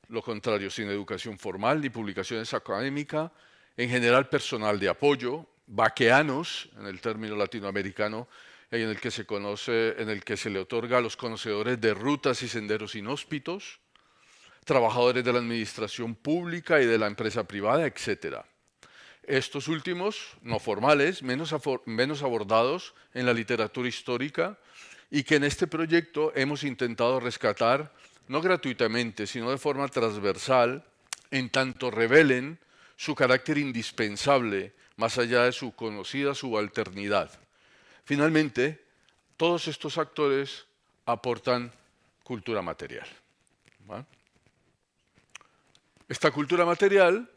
lo contrario, sin educación formal ni publicaciones académicas, en general personal de apoyo, vaqueanos, en el término latinoamericano, en el que se le otorga a los conocedores de rutas y senderos inhóspitos, trabajadores de la administración pública y de la empresa privada, etc. Estos últimos, no formales, menos abordados en la literatura histórica y que en este proyecto hemos intentado rescatar, no gratuitamente, sino de forma transversal, en tanto revelen su carácter indispensable, más allá de su conocida subalternidad. Finalmente, todos estos actores aportan cultura material. ¿Va? Esta cultura material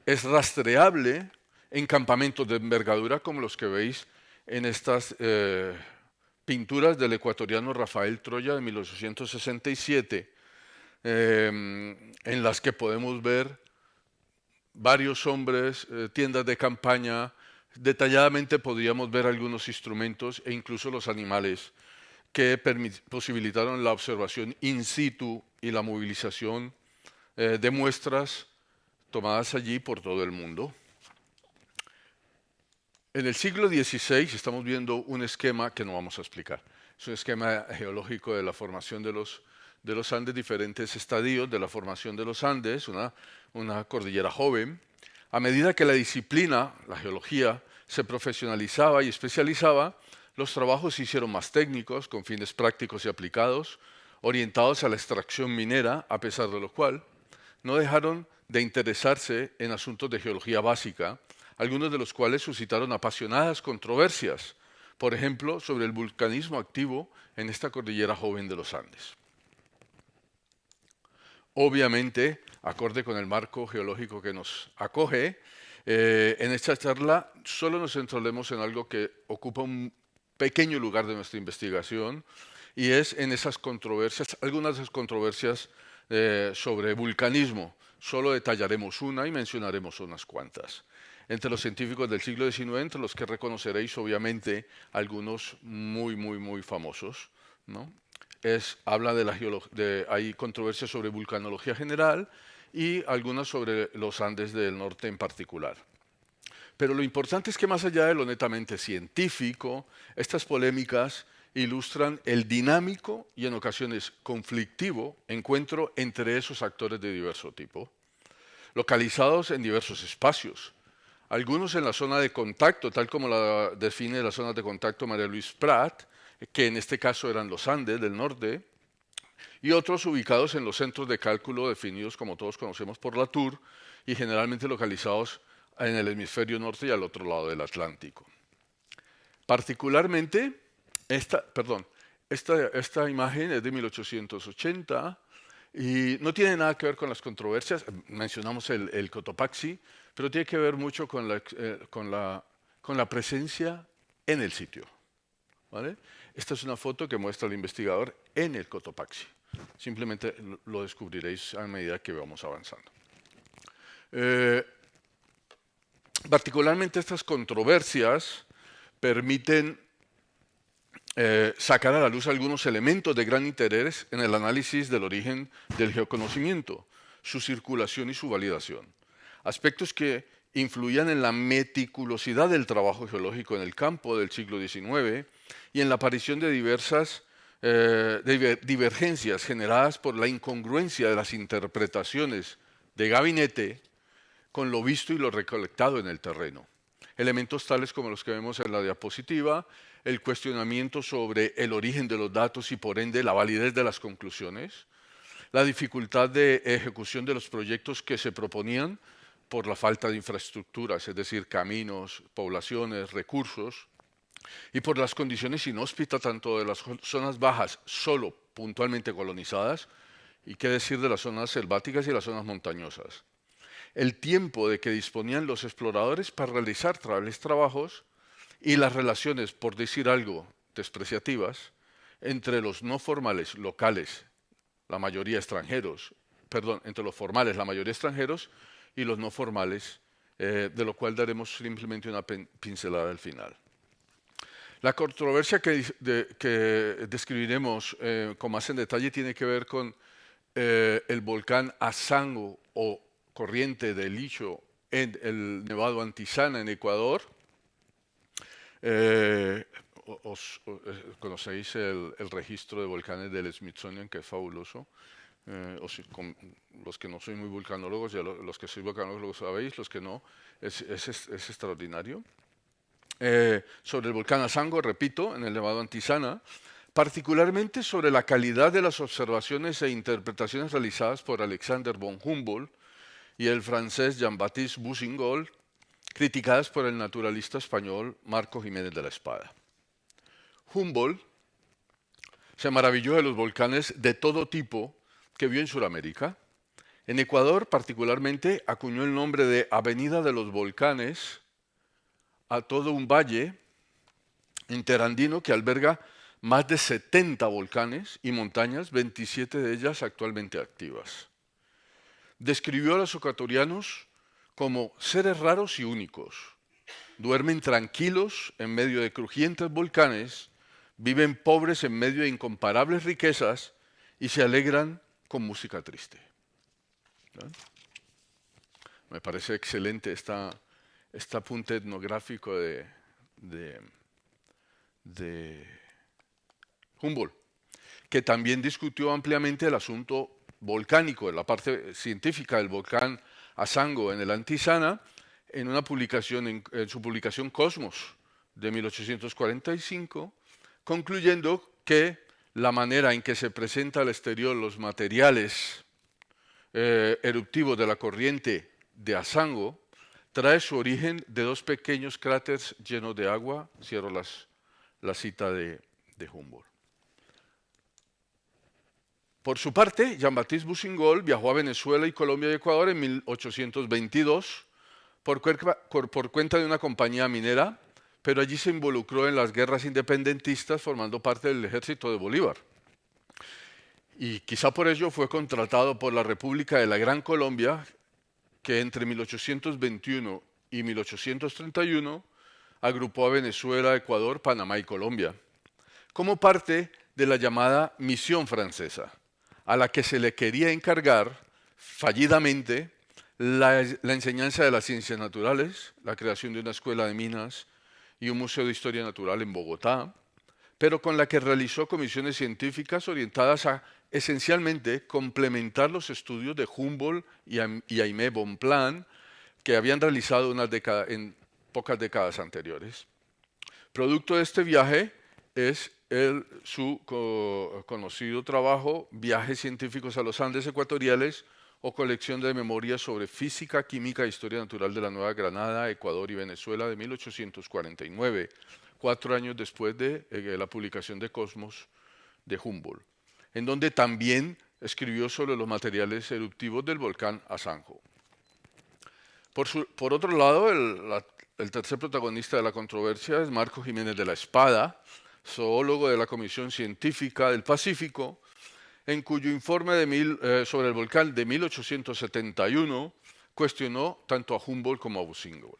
es rastreable en campamentos de envergadura como los que veis en estas pinturas del ecuatoriano Rafael Troya de 1867, en las que podemos ver varios hombres, tiendas de campaña, detalladamente podríamos ver algunos instrumentos e incluso los animales que posibilitaron la observación in situ y la movilización de muestras tomadas allí por todo el mundo. En el siglo XVI estamos viendo un esquema que no vamos a explicar. Es un esquema geológico de la formación de los Andes, diferentes estadios de la formación de los Andes, una cordillera joven. A medida que la disciplina, la geología, se profesionalizaba y especializaba, los trabajos se hicieron más técnicos, con fines prácticos y aplicados, orientados a la extracción minera, a pesar de lo cual no dejaron de interesarse en asuntos de geología básica, algunos de los cuales suscitaron apasionadas controversias, por ejemplo, sobre el vulcanismo activo en esta cordillera joven de los Andes. Obviamente, acorde con el marco geológico que nos acoge, en esta charla solo nos centraremos en algo que ocupa un pequeño lugar de nuestra investigación y es en esas controversias, algunas de esas controversias sobre vulcanismo. Solo detallaremos una y mencionaremos unas cuantas. Entre los científicos del siglo XIX, entre los que reconoceréis obviamente algunos muy famosos, ¿no? Habla hay controversias sobre vulcanología general y algunas sobre los Andes del norte en particular. Pero lo importante es que más allá de lo netamente científico, estas polémicas ilustran el dinámico y en ocasiones conflictivo encuentro entre esos actores de diverso tipo, localizados en diversos espacios, algunos en la zona de contacto, tal como la define la zona de contacto María Luis Prat, que en este caso eran los Andes del norte, y otros ubicados en los centros de cálculo definidos, como todos conocemos, por la TUR, y generalmente localizados en el hemisferio norte y al otro lado del Atlántico. Particularmente, esta imagen es de 1880 y no tiene nada que ver con las controversias. Mencionamos el Cotopaxi, pero tiene que ver mucho con la presencia en el sitio, ¿vale? Esta es una foto que muestra al investigador en el Cotopaxi. Simplemente lo descubriréis a medida que vamos avanzando. Particularmente estas controversias permiten sacar a la luz algunos elementos de gran interés en el análisis del origen del geoconocimiento, su circulación y su validación. Aspectos que influían en la meticulosidad del trabajo geológico en el campo del siglo XIX y en la aparición de diversas divergencias generadas por la incongruencia de las interpretaciones de gabinete con lo visto y lo recolectado en el terreno. Elementos tales como los que vemos en la diapositiva, el cuestionamiento sobre el origen de los datos y por ende la validez de las conclusiones, la dificultad de ejecución de los proyectos que se proponían por la falta de infraestructuras, es decir, caminos, poblaciones, recursos, y por las condiciones inhóspitas tanto de las zonas bajas solo puntualmente colonizadas, y qué decir de las zonas selváticas y las zonas montañosas. El tiempo de que disponían los exploradores para realizar tales trabajos y las relaciones, por decir algo, despreciativas, entre los no formales locales, la mayoría extranjeros, entre los formales, la mayoría extranjeros, y los no formales, de lo cual daremos simplemente una pincelada al final. La controversia que describiremos con más en detalle tiene que ver con el volcán Azango o corriente de Licho en el Nevado Antizana en Ecuador. Conocéis el registro de volcanes del Smithsonian, que es fabuloso. los que no sois muy vulcanólogos, ya los que sois vulcanólogos lo sabéis, los que no, es extraordinario. Sobre el volcán Asango, repito, en el Nevado Antisana, particularmente sobre la calidad de las observaciones e interpretaciones realizadas por Alexander von Humboldt y el francés Jean-Baptiste Boussinger, criticadas por el naturalista español Marco Jiménez de la Espada. Humboldt se maravilló de los volcanes de todo tipo que vio en Sudamérica. En Ecuador, particularmente, acuñó el nombre de Avenida de los Volcanes a todo un valle interandino que alberga más de 70 volcanes y montañas, 27 de ellas actualmente activas. Describió a los ecuatorianos como seres raros y únicos. Duermen tranquilos en medio de crujientes volcanes, viven pobres en medio de incomparables riquezas y se alegran con música triste. ¿No? Me parece excelente este apunte etnográfico de Humboldt, que también discutió ampliamente el asunto volcánico, la parte científica del volcán Asango en el Antisana, en una publicación, en su publicación Cosmos de 1845, concluyendo que la manera en que se presenta al exterior los materiales eruptivos de la corriente de Asango trae su origen de dos pequeños cráteres llenos de agua. Cierro la cita de Humboldt. Por su parte, Jean-Baptiste Boussinger viajó a Venezuela y Colombia y Ecuador en 1822 por cuenta de una compañía minera, pero allí se involucró en las guerras independentistas formando parte del ejército de Bolívar. Y quizá por ello fue contratado por la República de la Gran Colombia, que entre 1821 y 1831 agrupó a Venezuela, Ecuador, Panamá y Colombia, como parte de la llamada Misión Francesa, a la que se le quería encargar fallidamente la enseñanza de las ciencias naturales, la creación de una escuela de minas y un museo de historia natural en Bogotá, pero con la que realizó comisiones científicas orientadas a esencialmente complementar los estudios de Humboldt y Aimé Bonpland que habían realizado en pocas décadas anteriores. Producto de este viaje es su conocido trabajo Viajes científicos a los Andes ecuatoriales o colección de memorias sobre física, química e historia natural de la Nueva Granada, Ecuador y Venezuela de 1849, 4 años después de la publicación de Cosmos de Humboldt, en donde también escribió sobre los materiales eruptivos del volcán Asango. Por otro lado, el tercer protagonista de la controversia es Marco Jiménez de la Espada, zoólogo de la Comisión Científica del Pacífico, en cuyo informe sobre el volcán de 1871 cuestionó tanto a Humboldt como a Boussinger.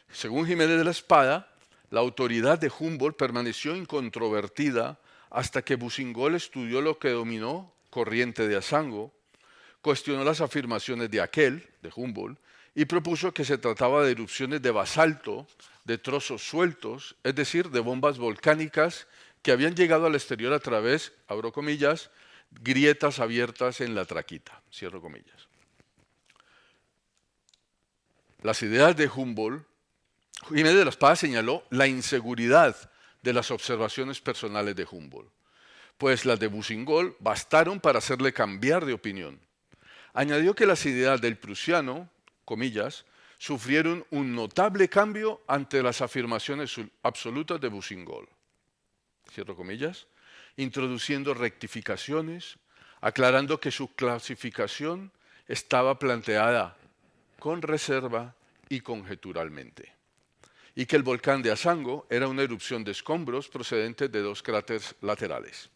Según Jiménez de la Espada, la autoridad de Humboldt permaneció incontrovertida hasta que Boussinger estudió lo que denominó corriente de Asango, cuestionó las afirmaciones de Humboldt, y propuso que se trataba de erupciones de basalto, de trozos sueltos, es decir, de bombas volcánicas que habían llegado al exterior a través, abro comillas, grietas abiertas en la traquita, cierro comillas. Las ideas de Humboldt, Jiménez de la Espada señaló la inseguridad de las observaciones personales de Humboldt, pues las de Boussinger bastaron para hacerle cambiar de opinión. Añadió que las ideas del prusiano, comillas, sufrieron un notable cambio ante las afirmaciones absolutas de Boussinger, cierro comillas, introduciendo rectificaciones, aclarando que su clasificación estaba planteada con reserva y conjeturalmente, y que el volcán de Asango era una erupción de escombros procedentes de 2 cráteres laterales.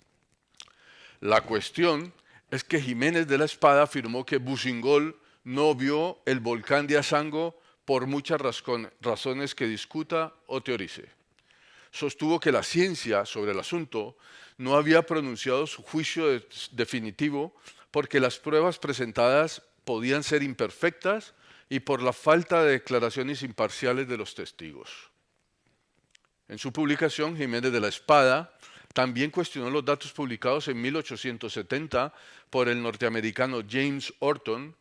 La cuestión es que Jiménez de la Espada afirmó que Boussinger no vio el volcán de Asango por muchas razones que discuta o teorice. Sostuvo que la ciencia sobre el asunto no había pronunciado su juicio definitivo porque las pruebas presentadas podían ser imperfectas y por la falta de declaraciones imparciales de los testigos. En su publicación, Jiménez de la Espada también cuestionó los datos publicados en 1870 por el norteamericano James Orton,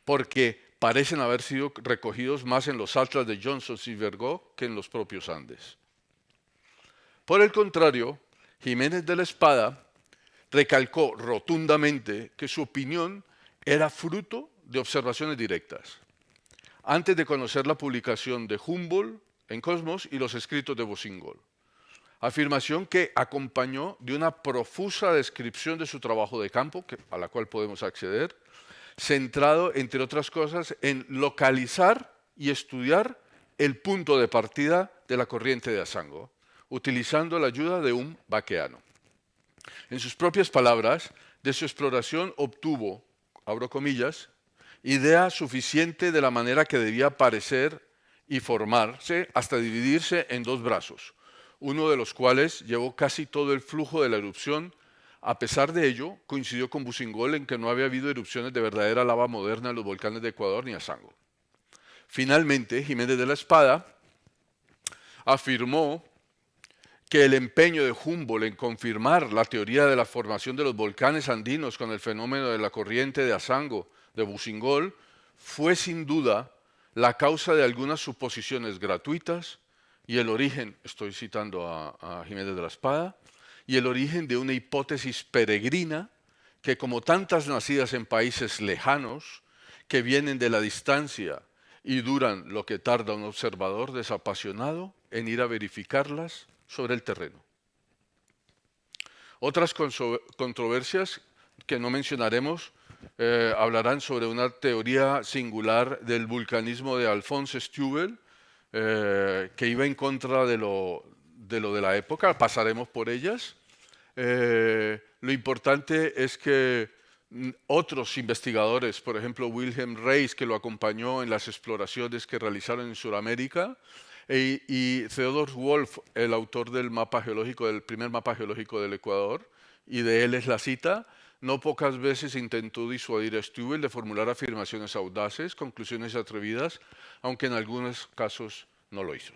porque parecen haber sido recogidos más en los atlas de Johnson y Vergó que en los propios Andes. Por el contrario, Jiménez de la Espada recalcó rotundamente que su opinión era fruto de observaciones directas, antes de conocer la publicación de Humboldt en Cosmos y los escritos de Bosingol. Afirmación que acompañó de una profusa descripción de su trabajo de campo, a la cual podemos acceder, centrado, entre otras cosas, en localizar y estudiar el punto de partida de la corriente de Asango, utilizando la ayuda de un vaqueano. En sus propias palabras, de su exploración obtuvo, abro comillas, idea suficiente de la manera que debía aparecer y formarse hasta dividirse en dos brazos, uno de los cuales llevó casi todo el flujo de la erupción. A pesar de ello, coincidió con Bosingol en que no había habido erupciones de verdadera lava moderna en los volcanes de Ecuador ni Asango. Finalmente, Jiménez de la Espada afirmó que el empeño de Humboldt en confirmar la teoría de la formación de los volcanes andinos con el fenómeno de la corriente de Asango de Bosingol fue sin duda la causa de algunas suposiciones gratuitas y el origen, estoy citando a Jiménez de la Espada, y el origen de una hipótesis peregrina que, como tantas nacidas en países lejanos, que vienen de la distancia y duran lo que tarda un observador desapasionado en ir a verificarlas sobre el terreno. Otras controversias que no mencionaremos hablarán sobre una teoría singular del vulcanismo de Alphonse Steuvel, que iba en contra de lo de la época, pasaremos por ellas. Lo importante es que otros investigadores, por ejemplo Wilhelm Reis, que lo acompañó en las exploraciones que realizaron en Sudamérica, y Theodor Wolff, el autor del mapa geológico, del primer mapa geológico del Ecuador, y de él es la cita, no pocas veces intentó disuadir a Steuvel de formular afirmaciones audaces, conclusiones atrevidas, aunque en algunos casos no lo hizo.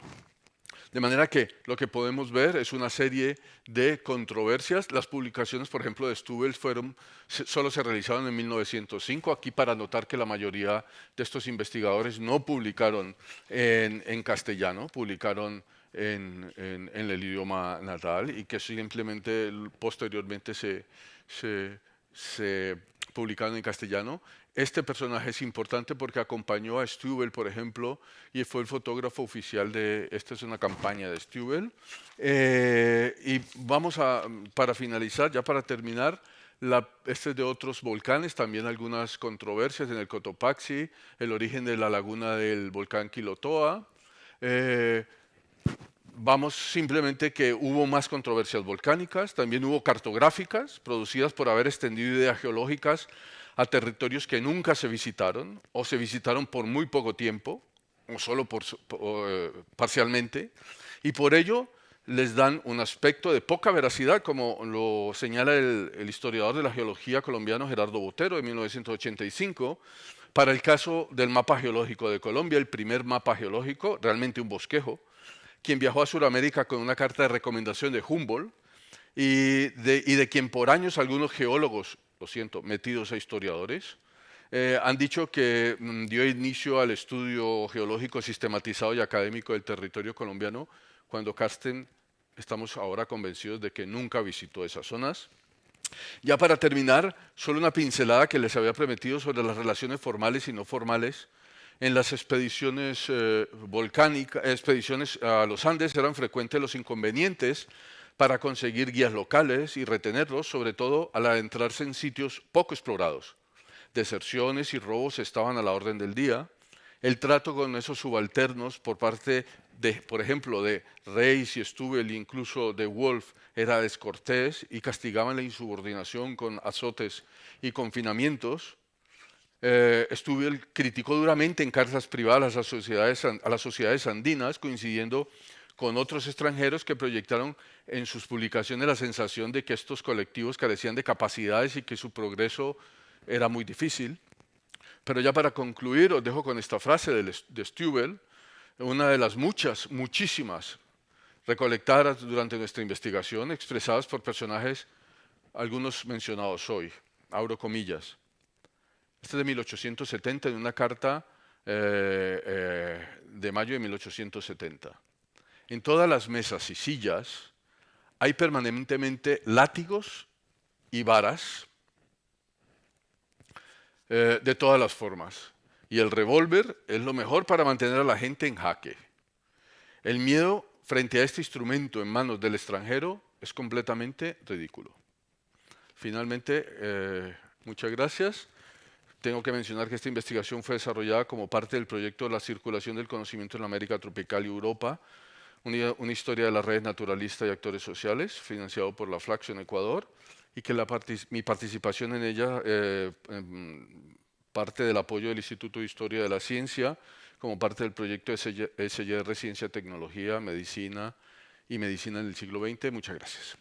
De manera que lo que podemos ver es una serie de controversias. Las publicaciones, por ejemplo, de Steuvel solo se realizaron en 1905. Aquí para notar que la mayoría de estos investigadores no publicaron en castellano, publicaron en el idioma natal y que simplemente posteriormente se publicaron en castellano. Este personaje es importante porque acompañó a Steuvel, por ejemplo, y fue el fotógrafo oficial de... Esta es una campaña de Steuvel. Y vamos para finalizar, ya para terminar, este es de otros volcanes, también algunas controversias en el Cotopaxi, el origen de la laguna del volcán Quilotoa. Vamos simplemente que hubo más controversias volcánicas, también hubo cartográficas producidas por haber extendido ideas geológicas a territorios que nunca se visitaron o se visitaron por muy poco tiempo o solo parcialmente, y por ello les dan un aspecto de poca veracidad, como lo señala el historiador de la geología colombiano Gerardo Botero de 1985, para el caso del mapa geológico de Colombia, el primer mapa geológico, realmente un bosquejo, quien viajó a Sudamérica con una carta de recomendación de Humboldt y de quien por años algunos geólogos, lo siento, metidos a historiadores, han dicho que dio inicio al estudio geológico sistematizado y académico del territorio colombiano, cuando Carsten estamos ahora convencidos de que nunca visitó esas zonas. Ya para terminar, solo una pincelada que les había prometido sobre las relaciones formales y no formales. En las expediciones volcánicas, expediciones a los Andes, eran frecuentes los inconvenientes para conseguir guías locales y retenerlos, sobre todo al adentrarse en sitios poco explorados. Deserciones y robos estaban a la orden del día. El trato con esos subalternos por parte de, por ejemplo, de Reis y Steuvel e incluso de Wolff era descortés y castigaban la insubordinación con azotes y confinamientos. Steuvel criticó duramente en cartas privadas a las sociedades andinas, coincidiendo con otros extranjeros que proyectaron en sus publicaciones la sensación de que estos colectivos carecían de capacidades y que su progreso era muy difícil. Pero ya para concluir, os dejo con esta frase de Steuvel, una de las muchísimas recolectadas durante nuestra investigación, expresadas por personajes, algunos mencionados hoy, abro comillas. Este es de 1870, en una carta de mayo de 1870. En todas las mesas y sillas hay permanentemente látigos y varas de todas las formas. Y el revólver es lo mejor para mantener a la gente en jaque. El miedo frente a este instrumento en manos del extranjero es completamente ridículo. Finalmente, muchas gracias. Tengo que mencionar que esta investigación fue desarrollada como parte del proyecto de la circulación del conocimiento en la América tropical y Europa, una historia de las redes naturalistas y actores sociales, financiado por la Flaxo en Ecuador, y que mi participación en ella parte del apoyo del Instituto de Historia de la Ciencia, como parte del proyecto SYR Ciencia, Tecnología, Medicina y Medicina en el siglo XX. Muchas gracias.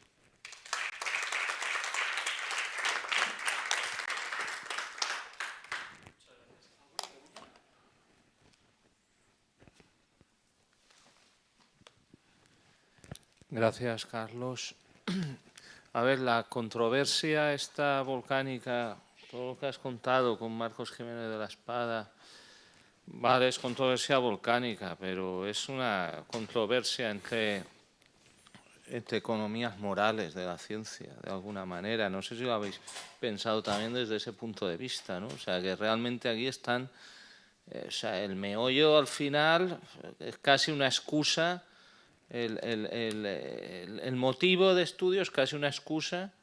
Gracias, Carlos. A ver, la controversia esta volcánica, todo lo que has contado con Marcos Jiménez de la Espada, vale, es controversia volcánica, pero es una controversia entre economías morales de la ciencia, de alguna manera. No sé si lo habéis pensado también desde ese punto de vista, ¿no? O sea, que realmente aquí están, o sea, el meollo al final es casi una excusa. El motivo de estudio es casi una excusa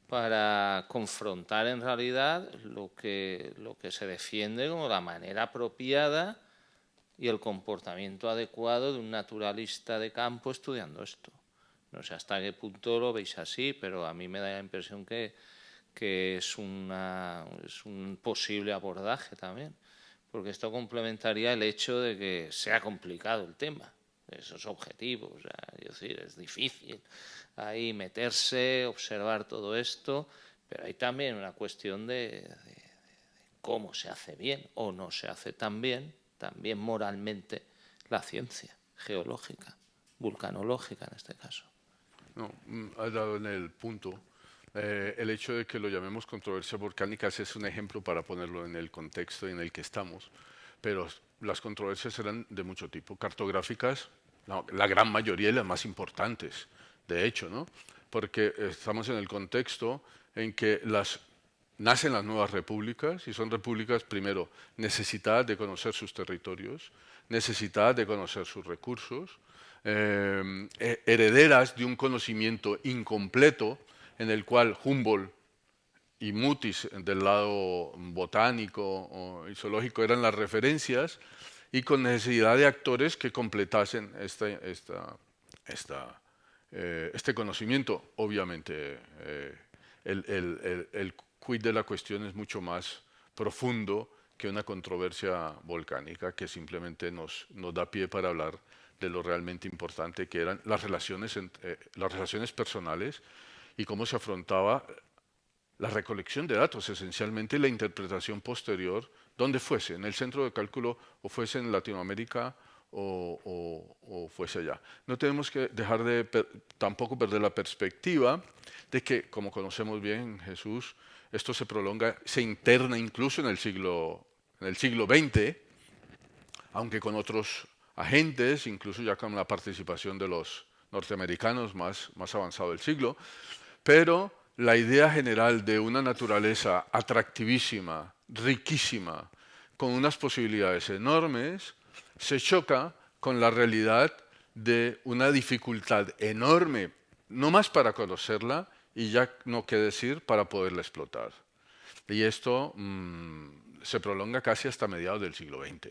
para confrontar en realidad lo que se defiende como la manera apropiada y el comportamiento adecuado de un naturalista de campo estudiando esto. No sé hasta qué punto lo veis así, pero a mí me da la impresión que es un posible abordaje también, porque esto complementaría el hecho de que sea complicado el tema. Esos objetivos, o sea, es decir, es difícil ahí meterse, observar todo esto, pero hay también una cuestión de cómo se hace bien o no se hace tan bien, también moralmente, la ciencia geológica, vulcanológica en este caso. No, has dado en el punto. El hecho de que lo llamemos controversia volcánica es un ejemplo para ponerlo en el contexto en el que estamos, pero las controversias eran de mucho tipo, cartográficas, la gran mayoría y las más importantes, de hecho, ¿no? Porque estamos en el contexto en que nacen las nuevas repúblicas, y son repúblicas, primero, necesitadas de conocer sus territorios, necesitadas de conocer sus recursos, herederas de un conocimiento incompleto en el cual Humboldt y Mutis del lado botánico y zoológico eran las referencias, y con necesidad de actores que completasen este conocimiento. Obviamente, el quid de la cuestión es mucho más profundo que una controversia volcánica que simplemente nos da pie para hablar de lo realmente importante que eran las relaciones personales y cómo se afrontaba la recolección de datos, esencialmente la interpretación posterior, donde fuese, en el centro de cálculo, o fuese en Latinoamérica o fuese allá. No tenemos que dejar de tampoco perder la perspectiva de que, como conocemos bien Jesús, esto se prolonga, se interna incluso en el siglo XX, aunque con otros agentes, incluso ya con la participación de los norteamericanos más avanzado del siglo, pero la idea general de una naturaleza atractivísima, riquísima, con unas posibilidades enormes, se choca con la realidad de una dificultad enorme, no más para conocerla y ya no qué decir para poderla explotar. Y esto se prolonga casi hasta mediados del siglo XX,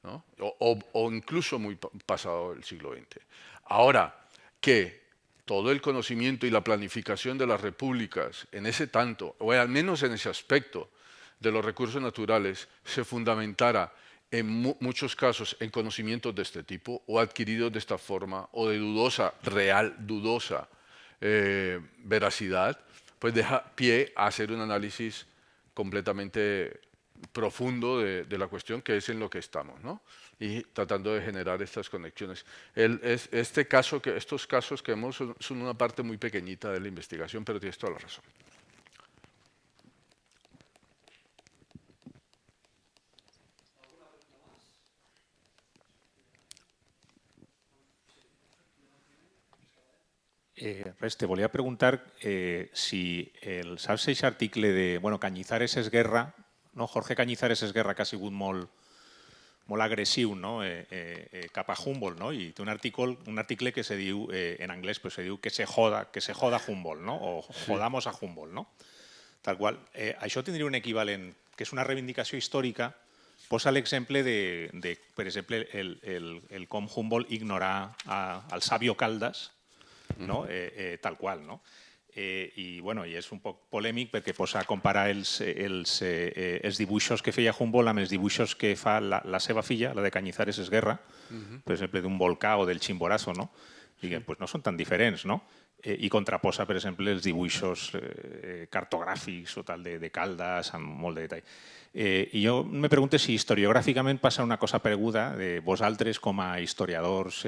¿no? o incluso muy pasado el siglo XX. Ahora que todo el conocimiento y la planificación de las repúblicas en ese tanto, o al menos en ese aspecto de los recursos naturales, se fundamentara en muchos casos en conocimientos de este tipo, o adquiridos de esta forma, o de dudosa veracidad, pues deja pie a hacer un análisis completamente profundo de la cuestión, que es en lo que estamos, ¿no? y tratando de generar estas conexiones. Estos casos que vemos son una parte muy pequeñita de la investigación, pero tienes toda la razón. Res, te volia preguntar si saps aquest article de Cañizares és guerra, no? Jorge Cañizares és guerra, que ha sigut molt agressiu, no? Cap a Humboldt, no? I té un article que se diu, en anglès se diu que se joda Humboldt, no? O jodamos a Humboldt, no? Tal qual. Això tindria un equivalent, que és una reivindicació històrica. Posa l'exemple de, per exemple, el com Humboldt ignorar al Sabio Caldas, no? Tal qual, no? I és un poc polèmic perquè posa a comparar els dibuixos que feia Humboldt amb els dibuixos que fa la seva filla, la de Cañizares és guerra, per exemple, d'un volcà o del Chimborazo, no? I no són tan diferents, no? I contraposa, per exemple, els dibuixos cartogràfics o tal de Caldas amb molt de detall. I jo me pregunto si historiogràficament passa una cosa pareguda de vosaltres com a historiadors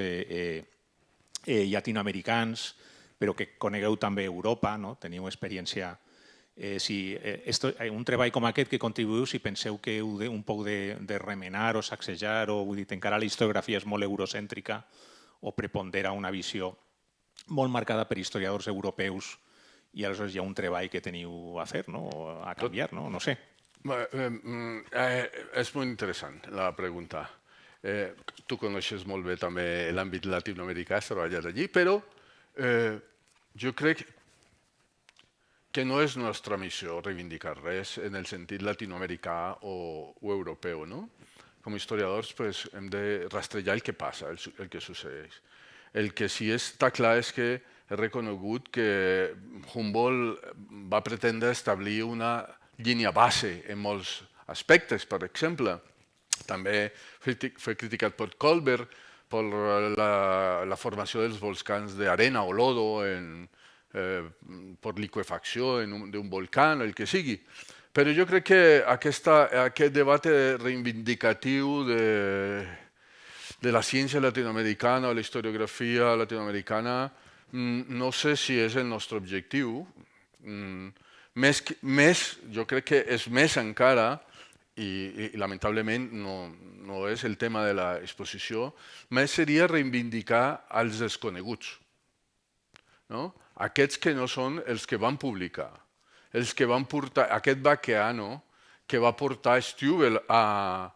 llatinoamericans, però que conegueu també Europa, teniu experiència. Un treball com aquest que contribuïu, si penseu que heu un poc de remenar o sacsejar, o encara la historiografia és molt eurocèntrica o prepondera una visió molt marcada per historiadors europeus i aleshores hi ha un treball que teniu a fer, a canviar, no sé. És molt interessant la pregunta. Tu coneixes molt bé també l'àmbit latinoamericà, has treballat allí, però jo crec que no és nostra missió reivindicar res en el sentit latinoamericà o europeu, no? Com a historiadors hem de rastrejar el que passa, el que succeeix. El que sí està clar és que he reconegut que Humboldt va pretendre establir una línia base en molts aspectes. Per exemple, també fue criticat per Colbert per la formació dels volcans d'arena o lodo per liquefacció d'un volcà, el que sigui. Però jo crec que aquest debat reivindicatiu de la ciència latinoamericana o la historiografia latinoamericana no sé si és el nostre objectiu. Jo crec que és més encara, i lamentablement no és el tema de l'exposició, més seria reivindicar els desconeguts. Aquests que no són els que van publicar, els que van portar, aquest Baqueano que va portar Stubel a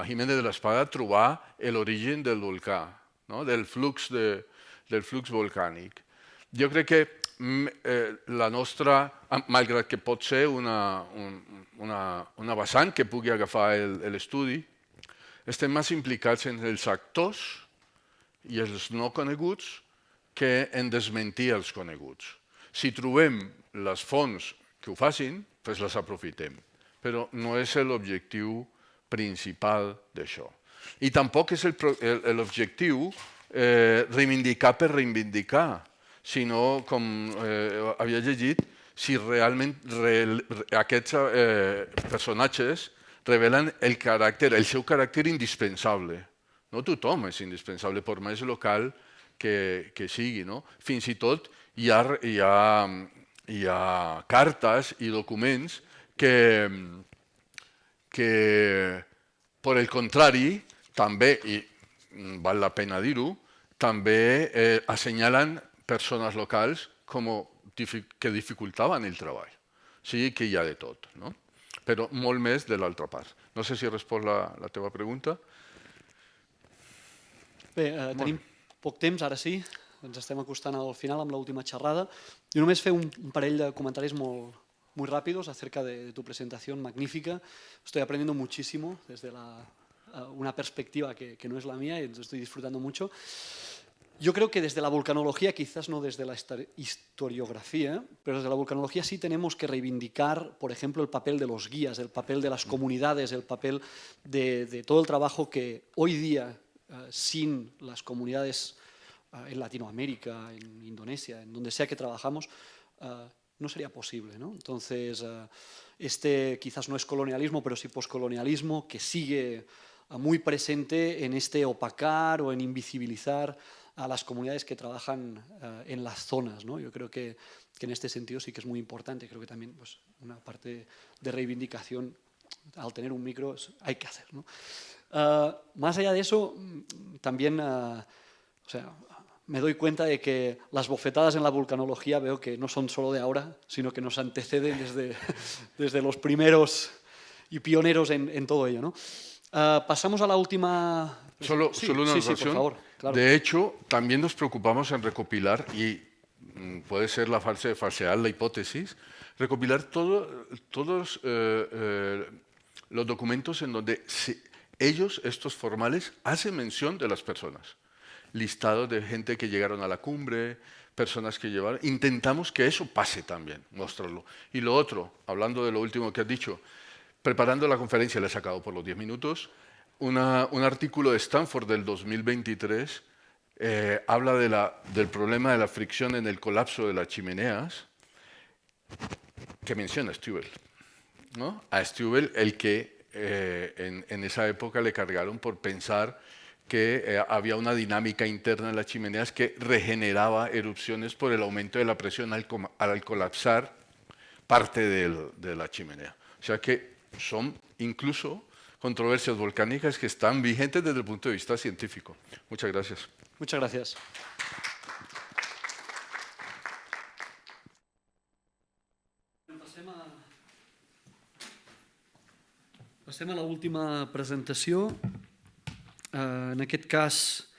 Jiménez de l'Espada a trobar l'origen del volcà, del flux volcànic. Jo crec que la nostra, malgrat que pot ser una vessant que pugui agafar l'estudi, estem més implicats en els actors i els no coneguts que en desmentir els coneguts. Si trobem les fonts que ho facin, doncs les aprofitem, però no és l'objectiu principal d'això. I tampoc és l'objectiu reivindicar per reivindicar, sinó, com havia llegit, si realment aquests personatges revelen el seu caràcter indispensable. No tothom és indispensable, per més local que sigui. Fins i tot hi ha cartes i documents que, per el contrari, també, i val la pena dir-ho, també assenyalen persones locals que dificultaven el treball. O sigui que hi ha de tot, però molt més de l'altra part. No sé si he respost la teva pregunta. Bé, tenim poc temps, ara sí, ens estem acostant al final amb l'última xerrada. Jo només fer un parell de comentaris muy rápidos acerca de tu presentación magnífica. Estoy aprendiendo muchísimo desde una perspectiva que no es la mía y estoy disfrutando mucho. Yo creo que desde la vulcanología, quizás no desde la historiografía, pero desde la vulcanología sí tenemos que reivindicar, por ejemplo, el papel de los guías, el papel de las comunidades, el papel de todo el trabajo que hoy día, sin las comunidades en Latinoamérica, en Indonesia, en donde sea que trabajamos, no sería posible, ¿no? Entonces, quizás no es colonialismo, pero sí poscolonialismo, que sigue muy presente en este opacar o en invisibilizar a las comunidades que trabajan en las zonas, ¿no? Yo creo que en este sentido sí que es muy importante. Creo que también pues, una parte de reivindicación, al tener un micro, hay que hacer, ¿no? Más allá de eso, también me doy cuenta de que las bofetadas en la vulcanología veo que no son solo de ahora, sino que nos anteceden desde los primeros y pioneros en todo ello, ¿no? Pasamos a la última... Solo una sí, por anotación. favor, claro. De hecho, también nos preocupamos en recopilar, y puede ser la falsear la hipótesis, recopilar todos los documentos en donde ellos, estos formales, hacen mención de las personas. Listados de gente que llegaron a la cumbre, personas que llevaron... Intentamos que eso pase también, mostrarlo. Y lo otro, hablando de lo último que has dicho, preparando la conferencia, le he sacado por los 10 minutos, un artículo de Stanford del 2023 habla del problema de la fricción en el colapso de las chimeneas, que menciona Stubel, ¿no? A Stubel, el que en esa época le cargaron por pensar que había una dinámica interna en las chimeneas que regeneraba erupciones por el aumento de la presión al colapsar parte de la chimenea. O sea que son incluso controversias volcánicas que están vigentes desde el punto de vista científico. Muchas gracias. Muchas gracias. Passem a l'última presentació. En aquest cas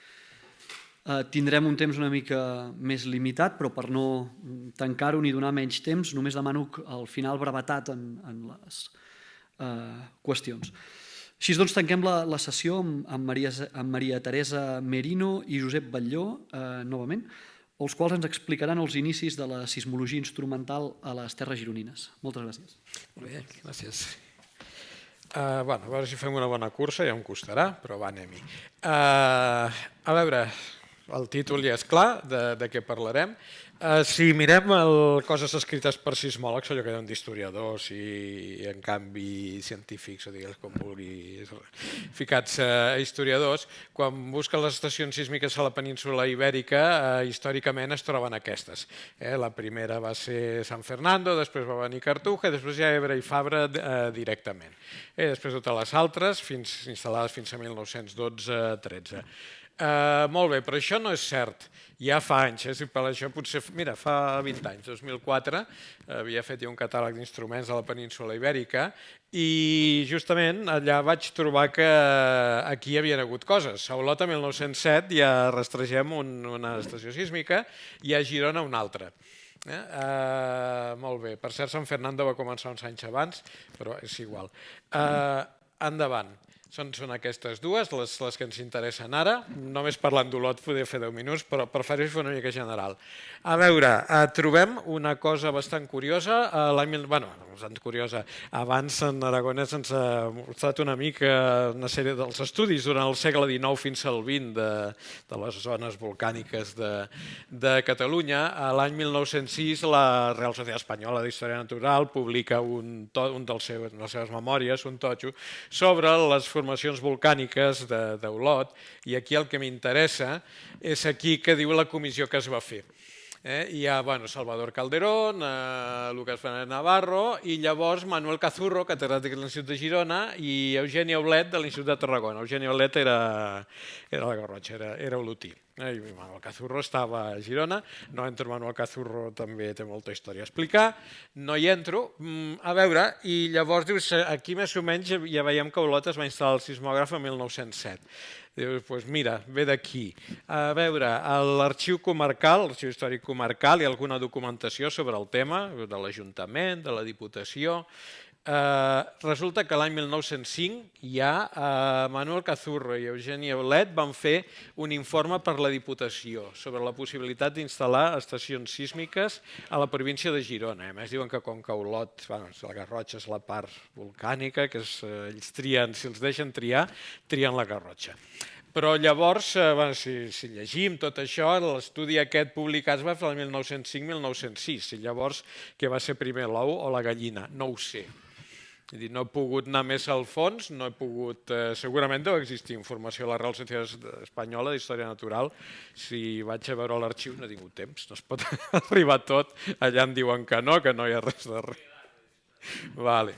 tindrem un temps una mica més limitat, però per no tancar-ho ni donar menys temps, només demano al final brevetat en les qüestions. Així doncs, tanquem la sessió amb Maria Teresa Merino i Josep Batlló, novament, els quals ens explicaran els inicis de la sismologia instrumental a les Terres Gironines. Moltes gràcies. Molt bé, gràcies. A veure si fem una bona cursa, ja em costarà, però va, anem-hi. A veure, el títol ja és clar de què parlarem. Si mirem coses escrites per sismòlegs, allò que deuen d'historiadors i en canvi científics, o digues com vulguis, ficats a historiadors, quan busquen les estacions sísmiques a la península Ibèrica, històricament es troben aquestes. La primera va ser San Fernando, després va venir Cartuja, després ja Ebre i Fabra directament. Després totes les altres, instal·lades fins a 1912-13. Molt bé, però això no és cert. Ja fa anys, per això potser, mira, fa 20 anys, 2004, havia fet un catàleg d'instruments a la península Ibèrica i justament allà vaig trobar que aquí hi havia hagut coses. A Olot, a 1907, ja rastregem una estació sísmica i a Girona una altra. Molt bé, per cert, Sant Fernando va començar uns anys abans, però és igual. Endavant. Són aquestes dues, les que ens interessen ara. Només parlant d'Olot podria fer 10 minuts, però prefereixo fer una mica general. A veure, trobem una cosa bastant curiosa. Bastant curiosa. Abans en Aragonès ens ha mostrat una mica una sèrie dels estudis durant el segle XIX fins al XX de les zones volcàniques de Catalunya. L'any 1906 la Real Societat Espanyola d'Història Natural publica un de les seves memòries, un totxo, sobre les formacions volcàniques d'Olot, i aquí el que m'interessa és aquí que diu la comissió que es va fer. Hi ha Salvador Calderón, Lucas Fernández Navarro i llavors Manuel Cazurro, catedràtic de l'Institut de Girona, i Eugeni Aulet de l'Institut de Tarragona. Eugeni Aulet era la Garrotxa, era olotí. Manuel Cazurro estava a Girona, no entro. Manuel Cazurro també té molta història a explicar, no hi entro. A veure, i llavors dius, aquí més o menys ja veiem que Olot es va instal·lar el sismògraf en 1907. Dius, mira, ve d'aquí. A veure, a l'arxiu comarcal, l'arxiu històric comarcal, hi ha alguna documentació sobre el tema, de l'Ajuntament, de la Diputació. Resulta que l'any 1905 ja Manuel Cazurro i Eugeni Aulet van fer un informe per la Diputació sobre la possibilitat d'instal·lar estacions sísmiques a la província de Girona. A més, diuen que com que Olot, la Garrotxa és la part volcànica, que ells trien, si els deixen triar, trien la Garrotxa. Però llavors, si llegim tot això, l'estudi aquest publicat es va fer el 1905-1906. I llavors, què va ser primer, l'ou o la gallina? No ho sé. No he pogut anar més al fons, no he pogut... Segurament deu existir informació a la Real Societat Espanyola d'Història Natural. Si vaig a veure l'arxiu no he tingut temps, no es pot arribar tot. Allà em diuen que no hi ha res de res. Vale.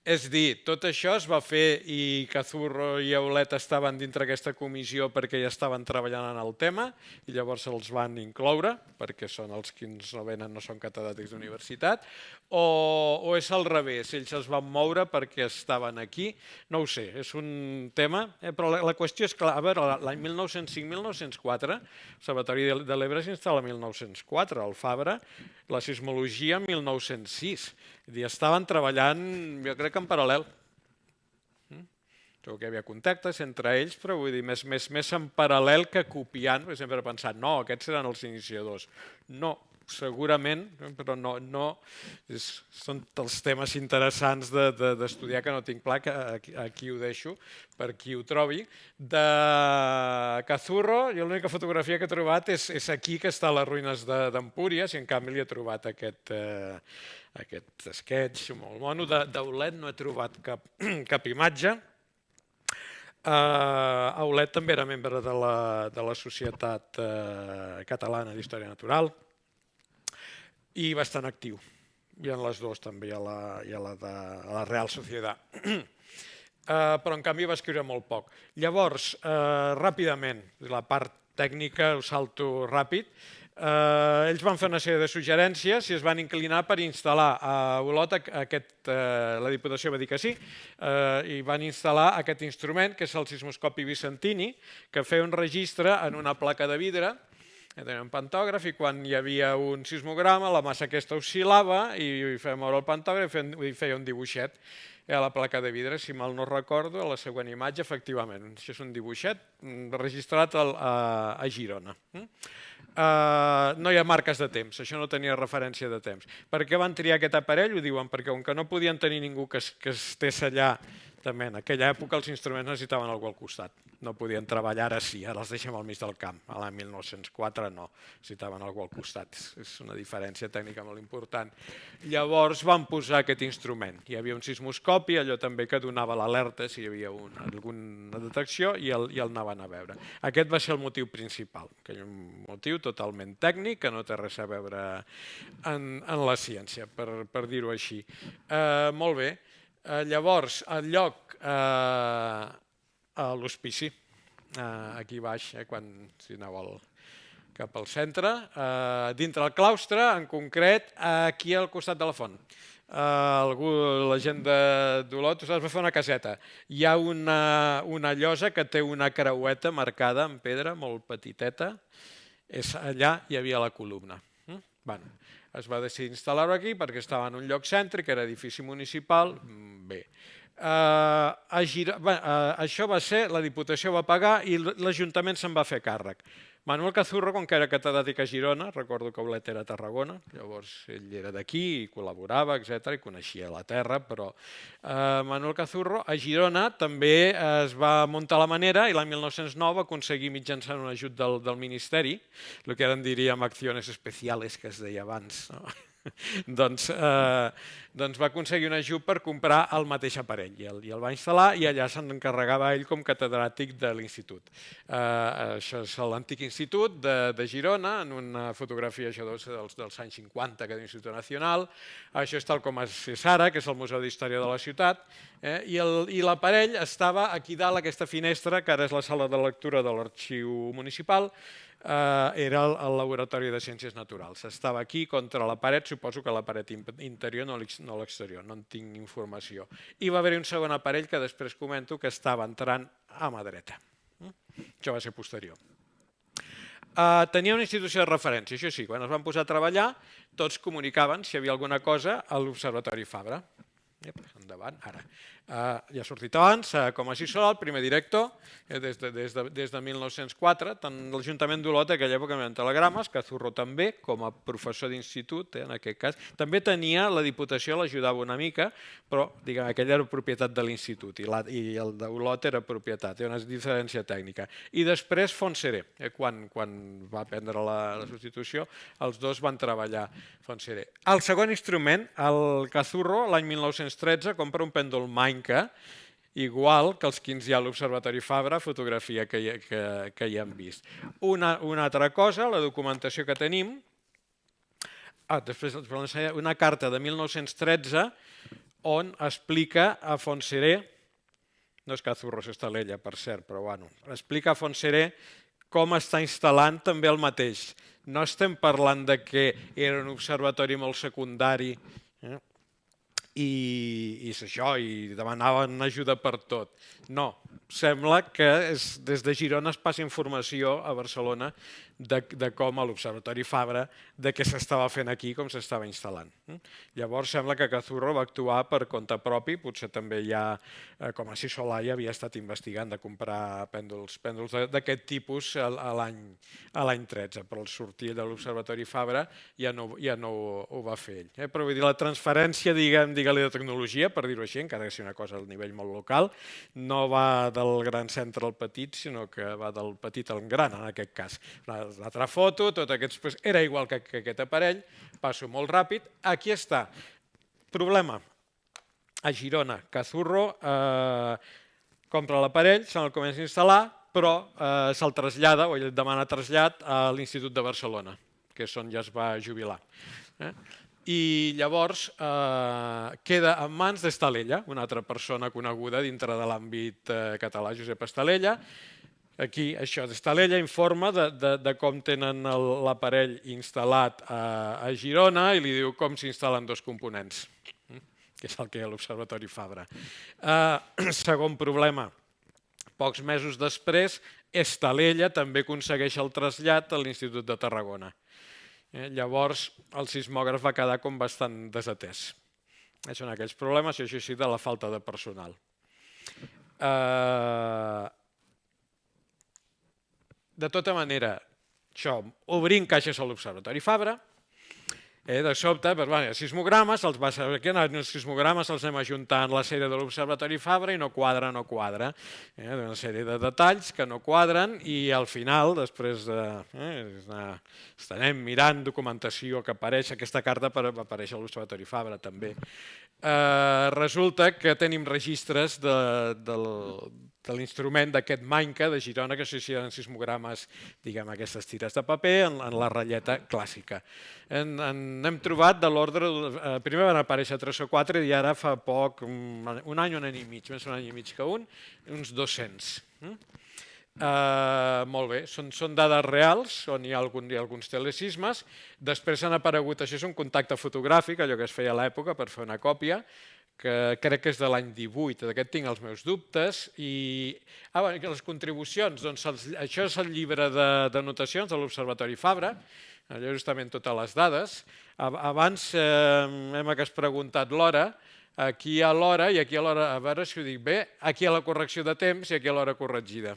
És dir, tot això es va fer i Cazurro i Aulet estaven dintre aquesta comissió perquè ja estaven treballant en el tema i llavors els van incloure perquè són els que no venen, no són catedràtics d'universitat, o és al revés, ells es van moure perquè estaven aquí, no ho sé, és un tema, però la qüestió és clar, a veure, l'any 1905-1904, l'Observatori de l'Ebre s'instal·la el 1904, al Fabra, la sismologia en 1906, i estaven treballant, jo crec que en paral·lel. Segur que hi havia contactes entre ells, però vull dir, més en paral·lel que copiant, perquè sempre he pensat, no, aquests seran els iniciadors. No, segurament, però no, són els temes interessants d'estudiar que no tinc clar, que aquí ho deixo, per qui ho trobi. De Cazurro, jo l'única fotografia que he trobat és aquí, que està a les ruïnes d'Empúries, i en canvi li he trobat aquest sketch molt mono. D'Aulet no he trobat cap imatge. Aulet també era membre de la Societat Catalana d'Història Natural i bastant actiu, i en les dues també, a la Real Societat. Però en canvi va escriure molt poc. Llavors, ràpidament, la part tècnica, ho salto ràpid, ells van fer una sèrie de suggerències i es van inclinar per instal·lar a Olot, la Diputació va dir que sí, i van instal·lar aquest instrument, que és el sismoscopi Vicentini, que feia un registre en una placa de vidre, tenia un pantògraf, i quan hi havia un sismograma la massa aquesta oscil·lava i feia moure el pantògraf i feia un dibuixet a la placa de vidre. Si mal no recordo, a la següent imatge, efectivament, això és un dibuixet registrat a Girona. No hi ha marques de temps, això no tenia referència de temps. Per què van triar aquest aparell? Ho diuen perquè com que no podien tenir ningú que estés allà, també en aquella època els instruments necessitaven algú al costat. No podien treballar, ara sí, ara els deixem al mig del camp. A l'any 1904 no, necessitaven algú al costat. És una diferència tècnica molt important. Llavors van posar aquest instrument. Hi havia un sismoscopi, allò també que donava l'alerta si hi havia alguna detecció, i el anaven a veure. Aquest va ser el motiu principal, que és un motiu totalment tècnic, que no té res a veure en la ciència, per dir-ho així. Molt bé. Llavors, el lloc a l'hospici, aquí baix, quan s'hi anava cap al centre, dintre el claustre, en concret, aquí al costat de la font. La gent d'Olot va fer una caseta. Hi ha una llosa que té una creueta marcada en pedra, molt petiteta. Allà hi havia la columna. Es va decidir instal·lar-ho aquí perquè estava en un lloc cèntric, era edifici municipal. Bé, això va ser, la Diputació va pagar i l'Ajuntament se'n va fer càrrec. Manuel Cazurro, com que era catedràtic a Girona, recordo que Aulet era a Tarragona, llavors ell era d'aquí i col·laborava, etc., i coneixia la terra, però Manuel Cazurro a Girona també es va muntar la manera i l'any 1909 va aconseguir mitjançant un ajut del Ministeri, el que ara en diríem accions especials, que es deia abans, doncs va aconseguir un ajut per comprar el mateix aparell i el va instal·lar i allà se'n encarregava ell com catedràtic de l'institut. Això és l'antic institut de Girona, en una fotografia dels anys 50 que és l'Institut Nacional. Això és tal com és ara, que és el Museu d'Història de la ciutat, i l'aparell estava aquí dalt, aquesta finestra, que ara és la sala de lectura de l'Arxiu Municipal, era el Laboratori de Ciències Naturals. Estava aquí contra la paret, suposo que la paret interior, no l'exterior, no en tinc informació. I va haver-hi un segon aparell que després comento que estava entrant a mà dreta. Això va ser posterior. Tenia una institució de referència, això sí, quan es van posar a treballar tots comunicaven si hi havia alguna cosa a l'Observatori Fabra. Endavant, ara. Ja ha sortit abans, com a Sola, el primer director, des de 1904, tant l'Ajuntament d'Olot, a aquella època enviant telegrames, Cazurro també, com a professor d'institut, en aquest cas. També tenia, la Diputació l'ajudava una mica, però diguem, aquella era propietat de l'institut i el d'Olot era propietat, hi ha una diferència tècnica. I després Fontserè, quan va prendre la substitució, els dos van treballar Fontserè. El segon instrument, el Cazurro, l'any 1913, compra un pèndol Mainka, igual que els 15 hi ha a l'Observatori Fabra, fotografia que hi hem vist. Una altra cosa, la documentació que tenim, després una carta de 1913 on explica a Fontserè, no és Cazurro, és Estalella, per cert, però bueno, explica a Fontserè com està instal·lant també el mateix. No estem parlant de que era un observatori molt secundari i és això, i demanaven ajuda per tot. No, sembla que des de Girona es passa informació a Barcelona de com a l'Observatori Fabra, de què s'estava fent aquí, com s'estava instal·lant. Llavors sembla que Cazurro va actuar per compte propi, potser també ja, com a Sola ja havia estat investigant de comprar pèndols d'aquest tipus a l'any 13, però el sortir de l'Observatori Fabra ja no ho va fer ell. Però vull dir, la transferència, digue-li, de tecnologia, per dir-ho així, encara que sigui una cosa a nivell molt local, no va del gran centre al petit, sinó que va del petit al gran, en aquest cas. L'altra foto, tot aquests... Era igual que aquest aparell, passo molt ràpid. Aquí està. Problema. A Girona, Cazurro compra l'aparell, se'l comença a instal·lar, però se'l trasllada, o ell demana trasllat a l'Institut de Barcelona, que és on ja es va jubilar. I llavors queda en mans d'Estalella, una altra persona coneguda dintre de l'àmbit català, Josep Estalella. Aquí, això, Estalella informa de com tenen l'aparell instal·lat a Girona i li diu com s'instal·len dos components, que és el que hi ha a l'Observatori Fabra. Segon problema, pocs mesos després, Estalella també aconsegueix el trasllat a l'Institut de Tarragona. Llavors, el sismògraf va quedar com bastant desatès. Són aquells problemes, i això sí, de la falta de personal. De tota manera, això, obrint caixes a l'Observatori Fabra, de sobte, sismogrames, els sismogrames els anem ajuntant la sèrie de l'Observatori Fabra i no quadra. Una sèrie de detalls que no quadren i al final, després estarem mirant documentació que apareix, aquesta carta apareix a l'Observatori Fabra també. Resulta que tenim registres de l'instrument d'aquest Mainka de Girona, que són sismogrames, diguem, aquestes tires de paper en la ratlleta clàssica. N'hem trobat de l'ordre, primer van aparèixer 3 o 4 i ara fa poc, un any i mig, més un any i mig que uns 200. Molt bé, són dades reals, on hi ha alguns telesismes. Després han aparegut, això és un contacte fotogràfic, allò que es feia a l'època per fer una còpia, que crec que és de l'any 18, d'aquest tinc els meus dubtes. I les contribucions, doncs això és el llibre d'anotacions de l'Observatori Fabra, allà justament totes les dades. Abans hem preguntat l'hora, aquí hi ha l'hora i aquí hi ha l'hora, a veure si ho dic bé, aquí hi ha la correcció de temps i aquí hi ha l'hora corregida.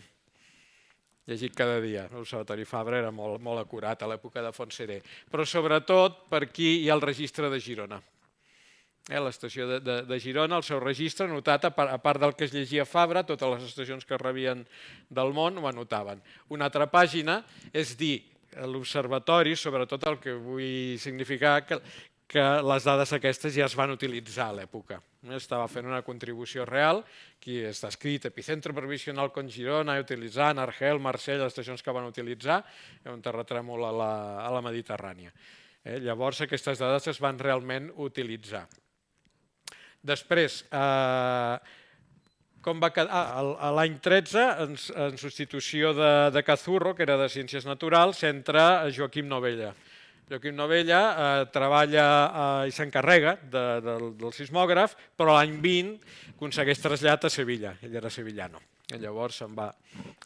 Llegit cada dia. L'Observatori Fabra era molt acurat a l'època de Fontserè. Però sobretot per aquí hi ha el registre de Girona. L'estació de Girona, el seu registre anotat, a part del que es llegia Fabra, totes les estacions que rebien del món ho anotaven. Una altra pàgina és dir, l'observatori, sobretot el que vull significar, que les dades aquestes ja es van utilitzar a l'època. Estava fent una contribució real, aquí està escrit Epicentro Provisional con Girona, utilitzant Argel, Marsella, les estacions que van utilitzar, un terratrèmol a la Mediterrània. Llavors aquestes dades es van realment utilitzar. Després, com va quedar? L'any 13, en substitució de Cazurro, que era de Ciències Naturals, entra Joaquim Novella. Joaquim Novella treballa i s'encarrega del sismògraf, però l'any 20 aconsegueix trasllat a Sevilla, ell era sevillano. I llavors se'n va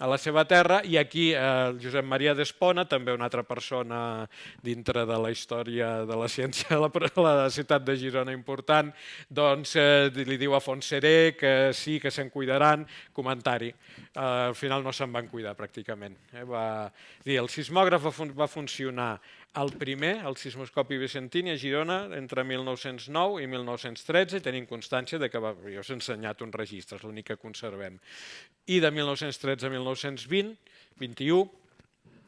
a la seva terra i aquí el Josep Maria d'Espona, també una altra persona dintre de la història de la ciència de la ciutat de Girona important, doncs li diu a Fontserè que sí, que se'n cuidaran, comentari. Al final no se'n van cuidar pràcticament. Va dir, el sismògraf va funcionar el primer, el sismoscopi Vicentini a Girona, entre 1909 i 1913, i tenim constància de que jo us he ensenyat uns registres, l'únic que conservem. I de 1913 a 1920, 21,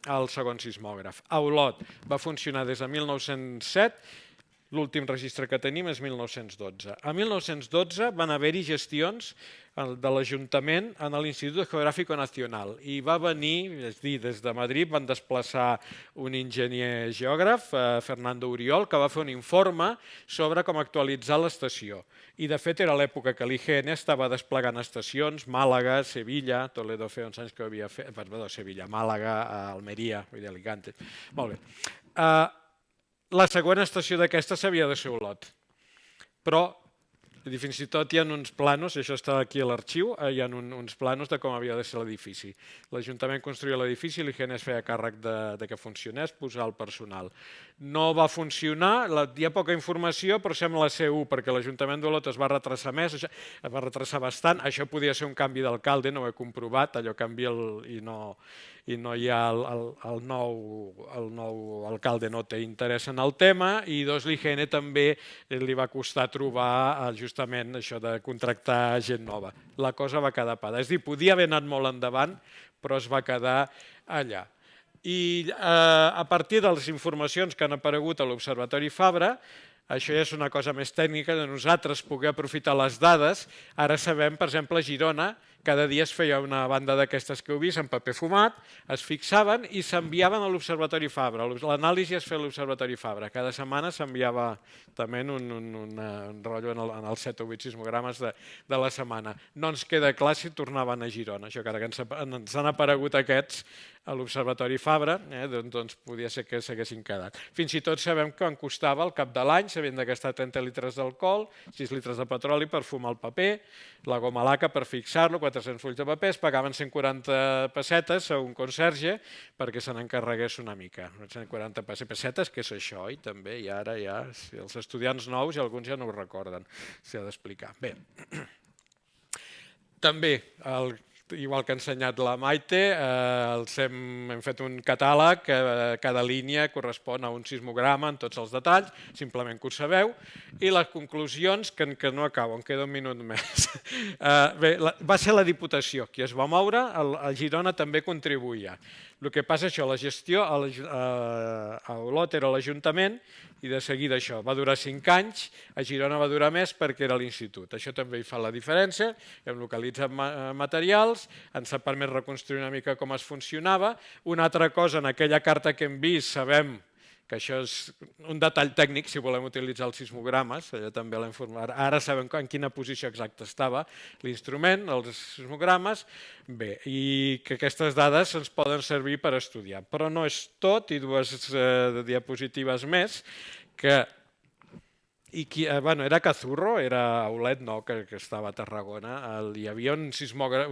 el segon sismògraf. A Olot va funcionar des de 1907, l'últim registre que tenim és 1912. A 1912 van haver-hi gestions de l'Ajuntament en l'Institut Geográfico Nacional i va venir, és a dir, des de Madrid van desplaçar un enginyer geògraf, Fernando Uriol, que va fer un informe sobre com actualitzar l'estació. I de fet era l'època que l'IGN estava desplegant estacions, Màlaga, Sevilla, Toledo feia uns anys que ho havia fet, perdó, Sevilla, Màlaga, Almeria, Alicante. Molt bé. La següent estació d'aquesta s'havia de ser Olot, però fins i tot hi ha uns planos, això està aquí a l'arxiu, hi ha uns planos de com havia de ser l'edifici. L'Ajuntament construïa l'edifici i l'IGN es feia càrrec de que funcionés, posar el personal. No va funcionar, hi ha poca informació, però sembla ser perquè l'Ajuntament d'Olot es va retrasar més, es va retrasar bastant, això podia ser un canvi d'alcalde, no ho he comprovat, allò canvia i no hi ha el nou alcalde no té interès en el tema i l'IGN també li va costar trobar justament això de contractar gent nova. La cosa va quedar parada. És a dir, podia haver anat molt endavant, però es va quedar allà. I a partir de les informacions que han aparegut a l'Observatori Fabra, això ja és una cosa més tècnica de nosaltres poder aprofitar les dades. Ara sabem, per exemple, a Girona, cada dia es feia una banda d'aquestes que heu vist en paper fumat, es fixaven i s'enviaven a l'Observatori Fabra. L'anàlisi es feia a l'Observatori Fabra. Cada setmana s'enviava també un rotllo en els 7 o 8 sismogrames de la setmana. No ens queda clar si tornaven a Girona. Això que ara que ens han aparegut aquests a l'Observatori Fabra, doncs podia ser que s'haguessin quedat. Fins i tot sabem que en costava al cap de l'any, s'havien de gastar 30 litres d'alcohol, 6 litres de petroli per fumar el paper, la goma laca per fixar-lo, 400 fulls de paper, es pagaven 140 pessetes a un conserge perquè se n'encarregués una mica. 140 pessetes, què és això? I també, i ara ja, els estudiants nous i alguns ja no ho recorden, s'ha d'explicar. Bé, també, igual que ha ensenyat la Maite, hem fet un catàleg, cada línia correspon a un sismograma en tots els detalls, simplement que ho sabeu, i les conclusions, que no acabo, em queda un minut més. Bé, va ser la Diputació qui es va moure, a Girona també contribuïa. El que passa és això, la gestió a Olot era l'Ajuntament i de seguida això va durar 5 anys, a Girona va durar més perquè era l'Institut. Això també hi fa la diferència, hem localitzat materials, ens ha permès reconstruir una mica com es funcionava. Una altra cosa, en aquella carta que hem vist, sabem que això és un detall tècnic si volem utilitzar els sismogrames, també ara sabem en quina posició exacta estava l'instrument, els sismogrames, bé, i que aquestes dades ens poden servir per estudiar. Però no és tot, i 2 diapositives més, que era Cazurro, era Aulet, no, que estava a Tarragona. Hi havia un sismòleg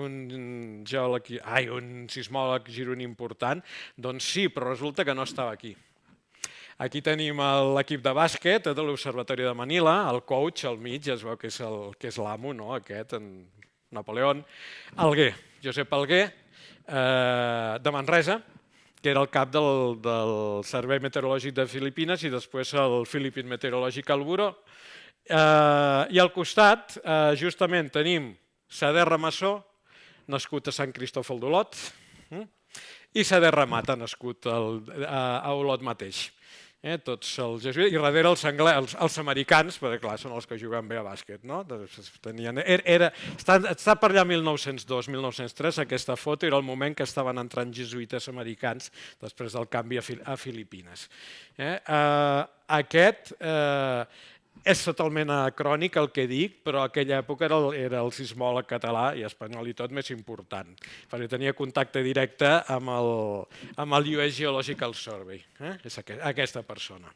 gironí important, doncs sí, però resulta que no estava aquí. Aquí tenim l'equip de bàsquet de l'Observatori de Manila, el coach al mig, es veu que és l'amo, aquest, en Napoleón. Alguer, Josep Alguer, de Manresa, que era el cap del Servei Meteorològic de Filipines i després el Philippine Meteorological Bureau. I al costat, justament, tenim Saderra Massó, nascut a Sant Cristòfol d'Olot, i Saderra Mata, nascut a Olot mateix. Tots els jesuïtes, i darrere els americans, perquè clar, són els que juguen bé a bàsquet, no? Està per allà 1902-1903, aquesta foto, era el moment que estaven entrant jesuïtes americans després del canvi a Filipines. Aquest és totalment anacrònic el que dic, però en aquella època era el sismòleg català i espanyol i tot més important, perquè tenia contacte directe amb el US Geological Survey, és aquesta persona.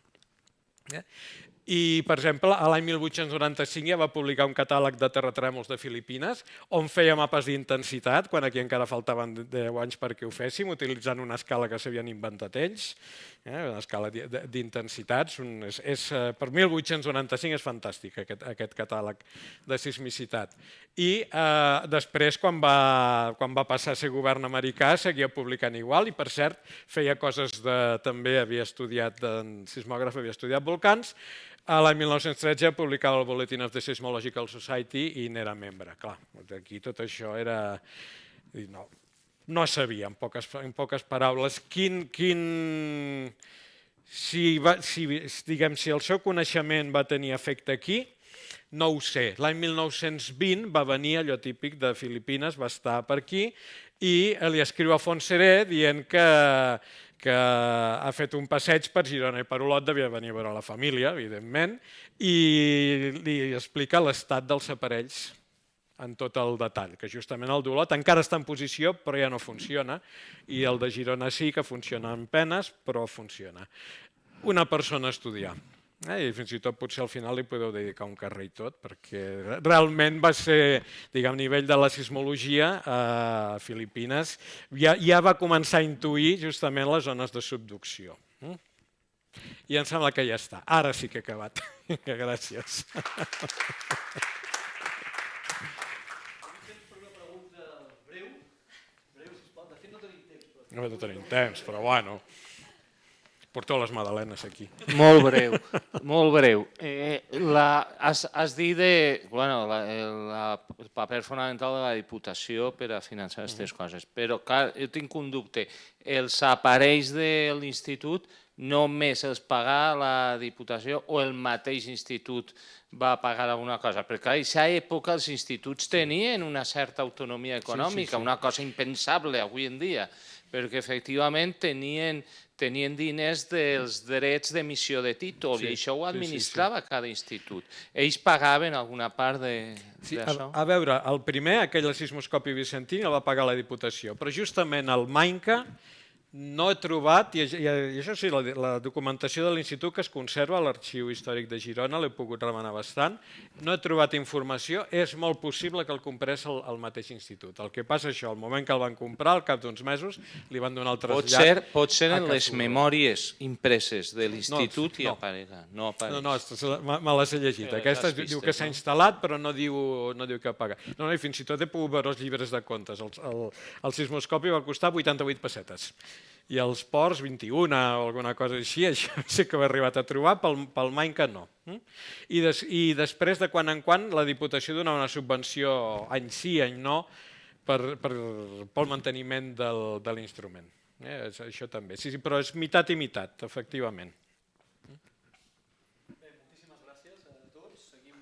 I, per exemple, l'any 1895 ja va publicar un catàleg de terratrèmols de Filipines on feia mapes d'intensitat, quan aquí encara faltaven 10 anys perquè ho féssim, utilitzant una escala que s'havien inventat ells, una escala d'intensitats. Per 1895 és fantàstic aquest catàleg de sismicitat. I després, quan va passar a ser govern americà, seguia publicant igual i, per cert, feia coses també havia estudiat, sismògraf, havia estudiat volcans. L'any 1913 publicava el Bulletin of the Seismological Society i n'era membre. Clar, aquí tot això era... No sabia, en poques paraules, si el seu coneixement va tenir efecte aquí, no ho sé. L'any 1920 va venir allò típic de Filipines, va estar per aquí, i li escriu a Fontserè dient que ha fet un passeig per Girona i per Olot, devia venir a veure la família, evidentment, i li explica l'estat dels aparells en tot el detall, que justament el d'Olot encara està en posició però ja no funciona, i el de Girona sí que funciona en penes, però funciona. Una persona a estudiar. I fins i tot potser al final li podeu dedicar un carrer i tot, perquè realment va ser, diguem, a nivell de la sismologia a Filipines, ja va començar a intuir justament les zones de subducció. I em sembla que ja està. Ara sí que he acabat. Gràcies. No tenim temps, però bueno. Porteu les magdalenes aquí. Molt breu, molt breu. Has dit el paper fonamental de la Diputació per a finançar aquestes coses, però clar, jo tinc un dubte. Els aparells de l'institut només els paga la Diputació o el mateix institut va pagar alguna cosa? Perquè a aquesta època els instituts tenien una certa autonomia econòmica, una cosa impensable avui en dia, perquè efectivament tenien diners dels drets d'emissió de títol i això ho administrava cada institut. Ells pagaven alguna part d'això? A veure, el primer, aquell sismoscopi Vicentini, el va pagar la Diputació, però justament el Mainca no he trobat, i això sí, la documentació de l'institut que es conserva a l'Arxiu Històric de Girona, l'he pogut remenar bastant, no he trobat informació, és molt possible que el comprés el mateix institut. El que passa és això, al moment que el van comprar, al cap d'uns mesos, li van donar el trasllat. Pot ser en les memòries impreses de l'institut i aparega. No, me les he llegit. Aquesta diu que s'ha instal·lat, però no diu que paga. No, i fins i tot he pogut veure els llibres de comptes. El sismoscopi va costar 88 pessetes. I els ports 21 o alguna cosa així, això sí que ho he arribat a trobar, pel Mainca no. I després, de quan en quan, la Diputació donava una subvenció any sí, any no, pel manteniment de l'instrument. Això també. Sí, però és meitat i meitat, efectivament. Bé, moltíssimes gràcies a tots. Seguim.